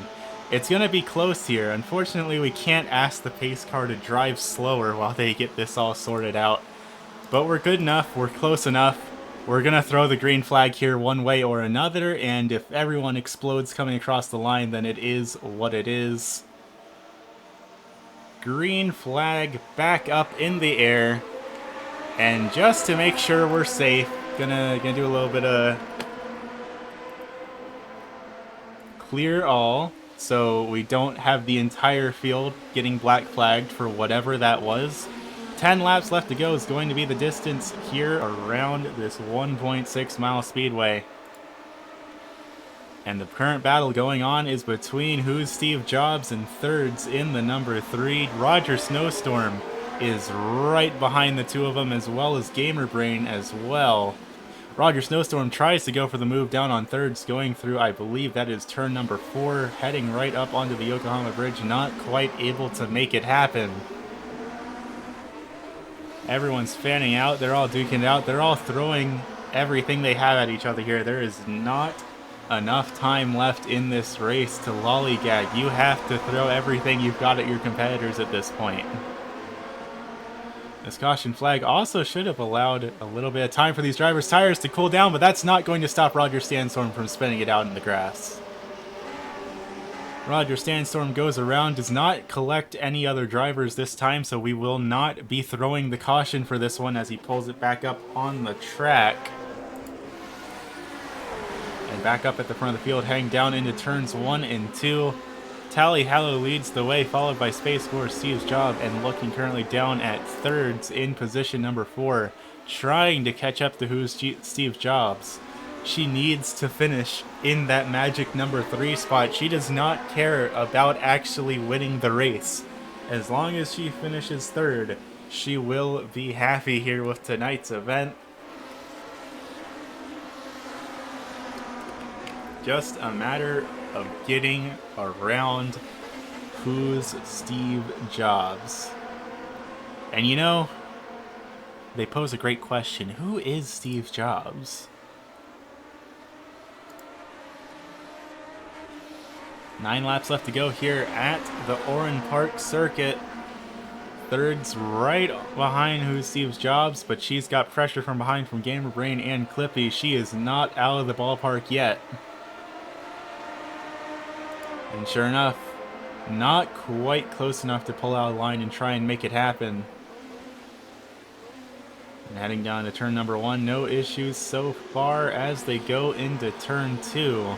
It's going to be close here. Unfortunately, we can't ask the pace car to drive slower while they get this all sorted out. But we're good enough. We're close enough. We're going to throw the green flag here one way or another, and if everyone explodes coming across the line, then it is what it is. Green flag back up in the air, and just to make sure we're safe, gonna do a little bit of clear all, so we don't have the entire field getting black flagged for whatever that was. 10 laps left to go is going to be the distance here around this 1.6 mile speedway. And the current battle going on is between Who's Steve Jobs and thirds in the number 3. Roger Snowstorm is right behind the two of them, as well as Gamerbrain as well. Roger Snowstorm tries to go for the move down on thirds, going through, I believe that is turn number 4, heading right up onto the Yokohama Bridge, not quite able to make it happen. Everyone's fanning out. They're all duking it out. They're all throwing everything they have at each other here. There is not enough time left in this race to lollygag. You have to throw everything you've got at your competitors at this point. This caution flag also should have allowed a little bit of time for these drivers' tires to cool down, but that's not going to stop Roger Sandstorm from spinning it out in the grass. Roger Sandstorm goes around, does not collect any other drivers this time, so we will not be throwing the caution for this one as he pulls it back up on the track. And back up at the front of the field, heading down into turns 1 and 2. Tally Hallow leads the way, followed by Space Corps Steve's Job, and looking currently down at thirds in position number 4, trying to catch up to Who's Steve Jobs. She needs to finish in that magic number 3 spot. She does not care about actually winning the race. As long as she finishes 3rd, she will be happy here with tonight's event. Just a matter of getting around who's Steve Jobs. And you know, they pose a great question. Who is Steve Jobs? 9 laps left to go here at the Oran Park circuit. 3rd's right behind who's Steve Jobs, but she's got pressure from behind from Gamer Brain and Clippy. She is not out of the ballpark yet. And sure enough, not quite close enough to pull out a line and try and make it happen. And heading down to turn number 1, no issues so far as they go into turn 2.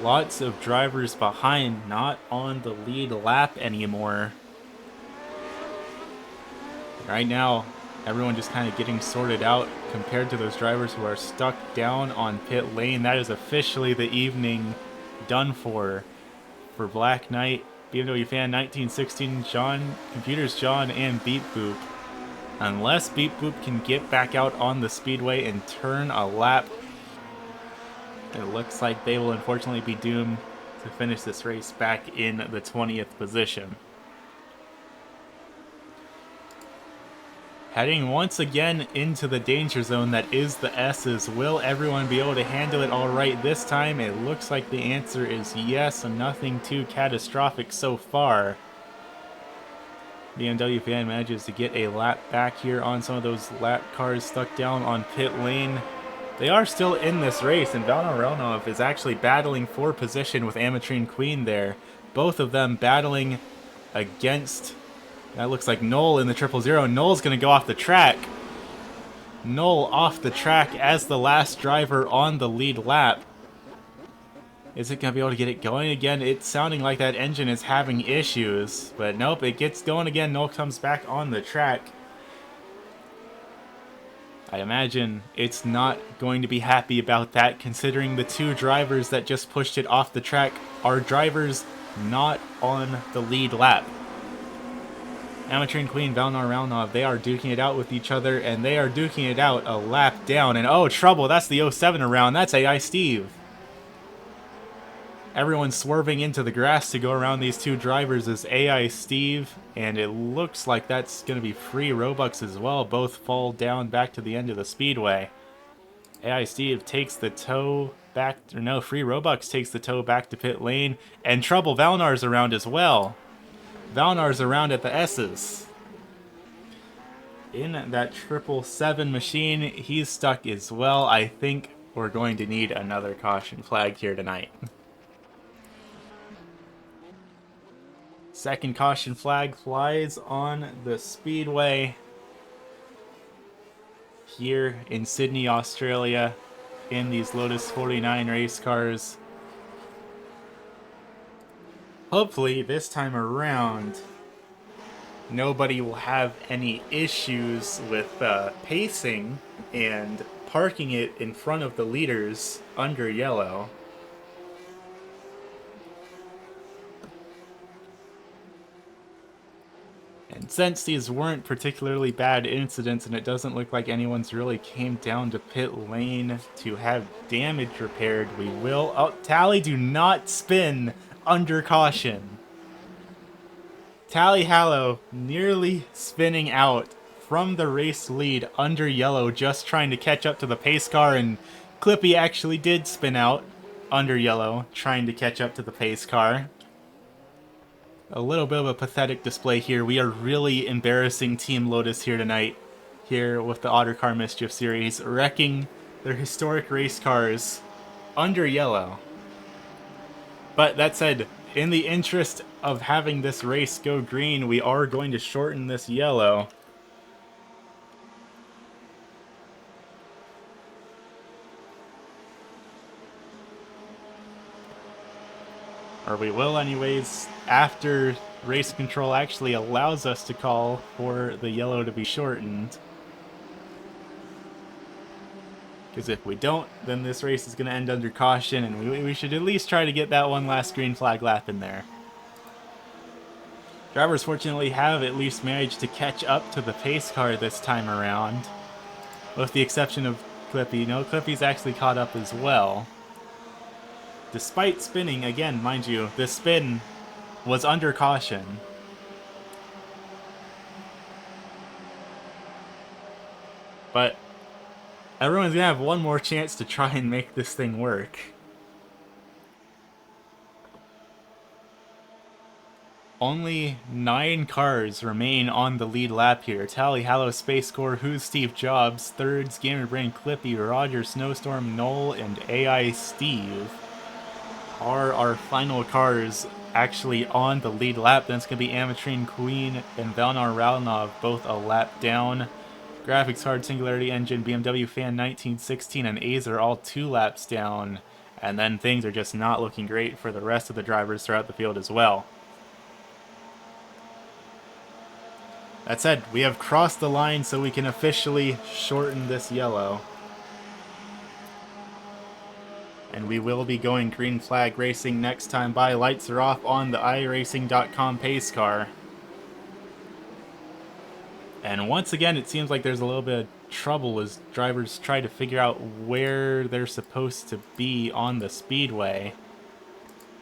Lots of drivers behind, not on the lead lap anymore. Right now, everyone just kind of getting sorted out compared to those drivers who are stuck down on pit lane. That is officially the evening done for Black Knight, BMW Fan 1916, John, Computers John, and Beep Boop. Unless Beep Boop can get back out on the speedway and turn a lap, it looks like they will unfortunately be doomed to finish this race back in the 20th position. Heading once again into the danger zone that is the S's. Will everyone be able to handle it all right this time? It looks like the answer is yes, and nothing too catastrophic so far. BMW Fan manages to get a lap back here on some of those lap cars stuck down on pit lane. They are still in this race, and Valnar Relnov is actually battling for position with Ametrine Queen there. Both of them battling against... That looks like Noel in the 000. Noel's going to go off the track. Noel off the track as the last driver on the lead lap. Is it going to be able to get it going again? It's sounding like that engine is having issues. But nope, it gets going again. Noel comes back on the track. I imagine it's not going to be happy about that, considering the 2 drivers that just pushed it off the track are drivers not on the lead lap. Ametrine Queen, Valnar Relnov, they are duking it out with each other, and they are duking it out a lap down. And oh, trouble, that's the 07 around. That's AI Steve. Everyone's swerving into the grass to go around these 2 drivers as AI Steve, and it looks like that's going to be free Robux as well. Both fall down back to the end of the speedway. AI Steve takes the tow back, or no, free Robux takes the tow back to pit lane, and trouble, Valnar's around as well. Valnar's around at the S's. In that 777 machine, he's stuck as well. I think we're going to need another caution flag here tonight. Second caution flag flies on the speedway here in Sydney, Australia, in these Lotus 49 race cars. Hopefully, this time around, nobody will have any issues with pacing and parking it in front of the leaders under yellow. And since these weren't particularly bad incidents, and it doesn't look like anyone's really came down to pit lane to have damage repaired, we will... Oh, Tally, do not spin under caution. Tally Hallow nearly spinning out from the race lead under yellow, just trying to catch up to the pace car, and Clippy actually did spin out under yellow, trying to catch up to the pace car. A little bit of a pathetic display here. We are really embarrassing Team Lotus here tonight, here with the Ottercar Mischief series, wrecking their historic race cars under yellow. But that said, in the interest of having this race go green, we are going to shorten this yellow. Or we will anyways, after race control actually allows us to call for the yellow to be shortened. Because if we don't, then this race is going to end under caution, and we should at least try to get that one last green flag lap in there. Drivers fortunately have at least managed to catch up to the pace car this time around, with the exception of Clippy. No, Clippy's actually caught up as well. Despite spinning, again, mind you, this spin was under caution. But everyone's going to have one more chance to try and make this thing work. Only 9 cars remain on the lead lap here. Tally, Hallow, Space Core, Who's Steve Jobs, Thirds, Gamer Brain, Clippy, Roger, Snowstorm, Noel, and AI Steve are our final cars actually on the lead lap. Then it's going to be Amatrine Queen and Valnar Ralnov both a lap down. Graphics Card, Singularity Engine, BMW Fan 1916, and Azer all 2 laps down. And then things are just not looking great for the rest of the drivers throughout the field as well. That said, we have crossed the line, so we can officially shorten this yellow. And we will be going green flag racing next time by. Lights are off on the iRacing.com pace car. And once again, it seems like there's a little bit of trouble as drivers try to figure out where they're supposed to be on the speedway.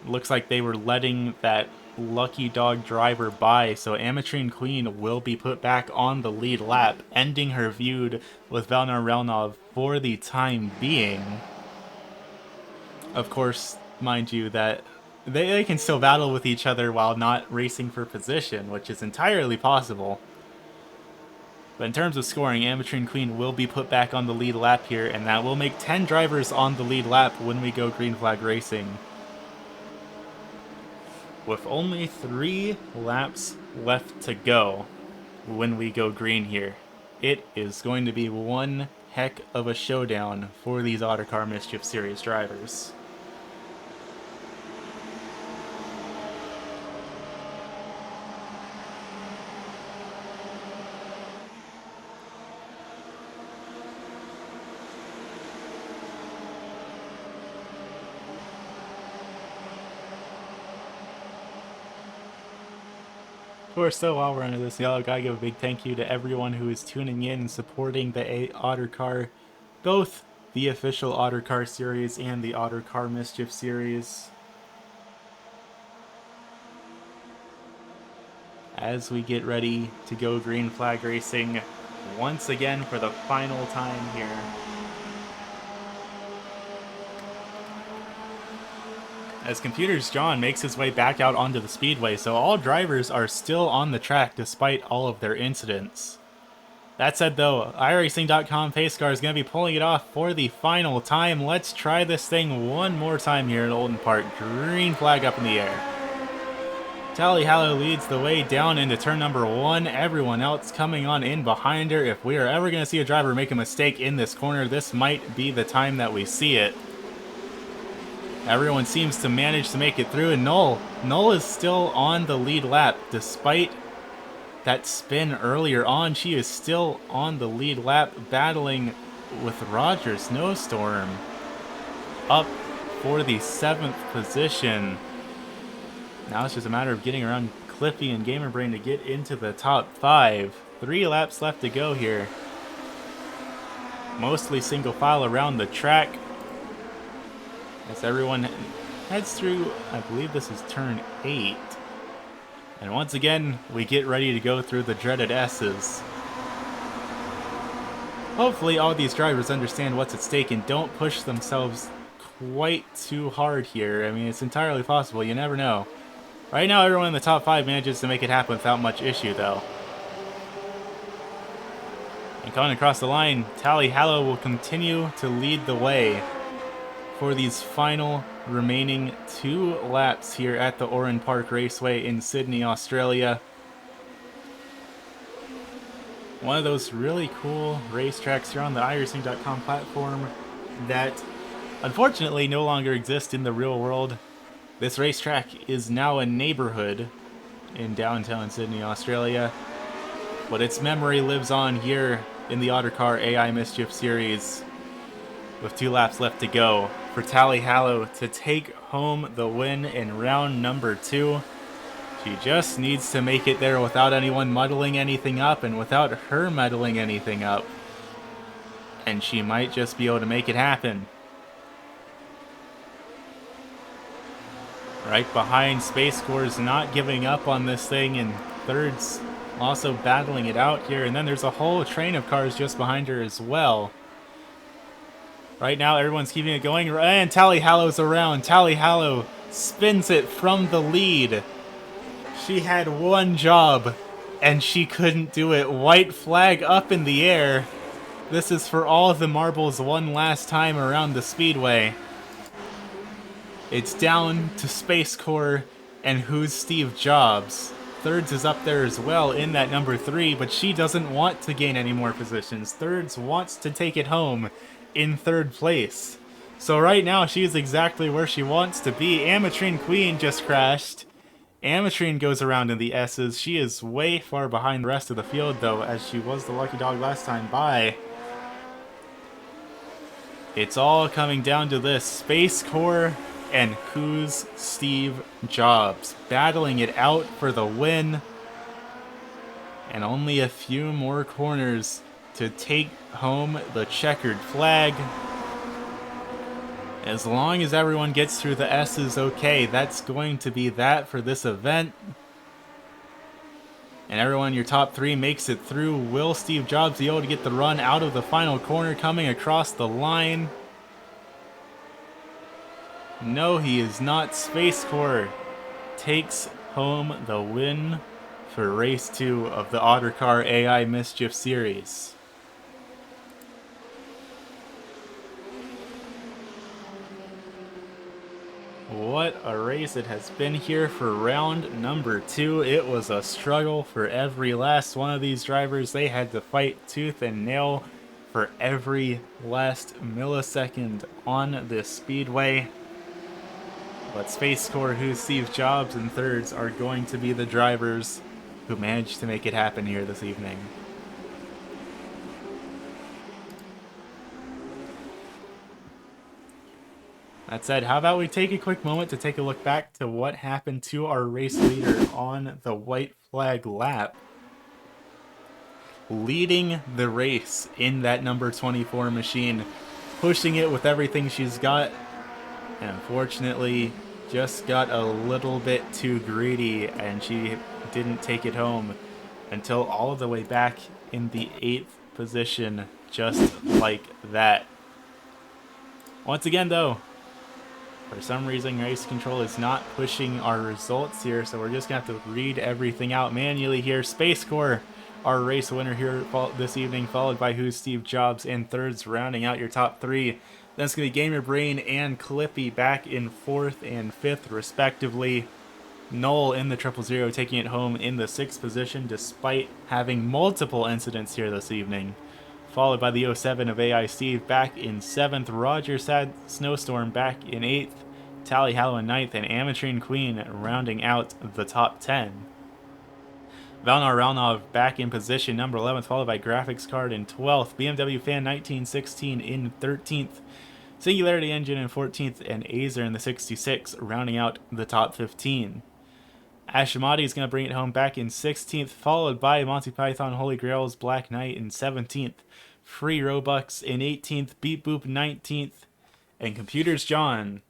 It looks like they were letting that lucky dog driver by, so Amatrine Queen will be put back on the lead lap, ending her feud with Valnar Relnov for the time being. Of course, mind you, that they can still battle with each other while not racing for position, which is entirely possible. But in terms of scoring, Amatrine Queen will be put back on the lead lap here, and that will make 10 drivers on the lead lap when we go green flag racing. With only 3 laps left to go when we go green here, it is going to be one heck of a showdown for these Ottercar Mischief Series drivers. Of course, though, while we're under this yellow, I gotta give a big thank you to everyone who is tuning in and supporting the Ottercar, both the official Ottercar series and the Ottercar Mischief series. As we get ready to go green flag racing once again for the final time here. As Computers John makes his way back out onto the speedway, so all drivers are still on the track despite all of their incidents. That said though, iRacing.com pace car is going to be pulling it off for the final time. Let's try this thing one more time here in Olden Park. Green flag up in the air. Tally Hallow leads the way down into turn number 1. Everyone else coming on in behind her. If we are ever going to see a driver make a mistake in this corner, this might be the time that we see it. Everyone seems to manage to make it through, and Noel is still on the lead lap. Despite that spin earlier on, she is still on the lead lap, battling with Roger Snowstorm. Up for the 7th position. Now it's just a matter of getting around Clippy and Gamer Brain to get into the top 5. 3 laps left to go here. Mostly single file around the track. As everyone heads through, I believe this is turn 8. And once again, we get ready to go through the dreaded S's. Hopefully all these drivers understand what's at stake and don't push themselves quite too hard here. I mean, it's entirely possible, you never know. Right now, everyone in the top 5 manages to make it happen without much issue, though. And coming across the line, Tally Hallow will continue to lead the way for these final remaining 2 laps here at the Oran Park Raceway in Sydney, Australia. One of those really cool racetracks here on the iRacing.com platform that unfortunately no longer exists in the real world. This racetrack is now a neighborhood in downtown Sydney, Australia, but its memory lives on here in the Ottercar AI Mischief series. with 2 laps left to go for Tally Hallow to take home the win in round number 2. She just needs to make it there without anyone muddling anything up and without her muddling anything up. And she might just be able to make it happen. Right behind, Space Corps not giving up on this thing, and third's also battling it out here. And then there's a whole train of cars just behind her as well. Right now, everyone's keeping it going, and Tally Hallow's around. Tally Hallow spins it from the lead. She had one job, and she couldn't do it. White flag up in the air. This is for all of the marbles one last time around the speedway. It's down to Space Corps and who's Steve Jobs. Thirds is up there as well in that number 3, but she doesn't want to gain any more positions. Thirds wants to take it home in 3rd place. So right now she's exactly where she wants to be. Amatrine Queen just crashed. Amatrine goes around in the S's. She is way far behind the rest of the field though, as she was the lucky dog last time by. It's all coming down to this. Space Corps and who's Steve Jobs battling it out for the win. And only a few more corners to take home the checkered flag. As long as everyone gets through the S's okay, that's going to be that for this event. And everyone in your top 3 makes it through. Will Steve Jobs be able to get the run out of the final corner coming across the line? No, he is not. Space Corps takes home the win for race 2 of the Ottercar AI Mischief series. What a race it has been here for round number 2. It was a struggle for every last one of these drivers. They had to fight tooth and nail for every last millisecond on this speedway. But Space Corps, who's Steve Jobs, and thirds are going to be the drivers who managed to make it happen here this evening. That said, how about we take a quick moment to take a look back to what happened to our race leader on the white flag lap. Leading the race in that number 24 machine, pushing it with everything she's got. And unfortunately, just got a little bit too greedy and she didn't take it home until all the way back in the 8th position, just like that. Once again though, for some reason race control is not pushing our results here, so we're just gonna have to read everything out manually here. Space Corps, our race winner here this evening, followed by who's Steve Jobs in thirds, rounding out your top 3. Then it's going to be Gamer Brain and Clippy back in 4th and 5th, respectively. Null in the 000 taking it home in the 6th position, despite having multiple incidents here this evening. Followed by the 07 of AI Steve back in 7th. Roger Sad Snowstorm back in 8th. Tally Hallow in 9th. And Amatrine Queen rounding out the top 10. Valnar Ralnov back in position number 11th, followed by Graphics Card in 12th. BMW Fan 1916 in 13th. Singularity Engine in 14th, and Azer in the 66, rounding out the top 15. Ashimati is going to bring it home back in 16th, followed by Monty Python Holy Grail's Black Knight in 17th. Free Robux in 18th, Beep Boop 19th, and Computers John,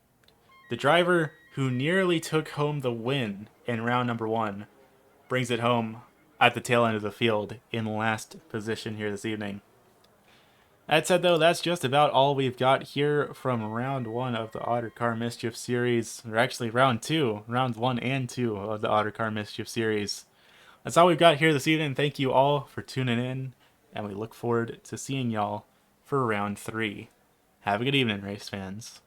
the driver who nearly took home the win in round number 1, brings it home at the tail end of the field in last position here this evening. That said though, that's just about all we've got here from round 1 of the Ottercar Mischief series, or actually round 1 and 2 of the Ottercar Mischief series. That's all we've got here this evening. Thank you all for tuning in, and we look forward to seeing y'all for round 3. Have a good evening, race fans.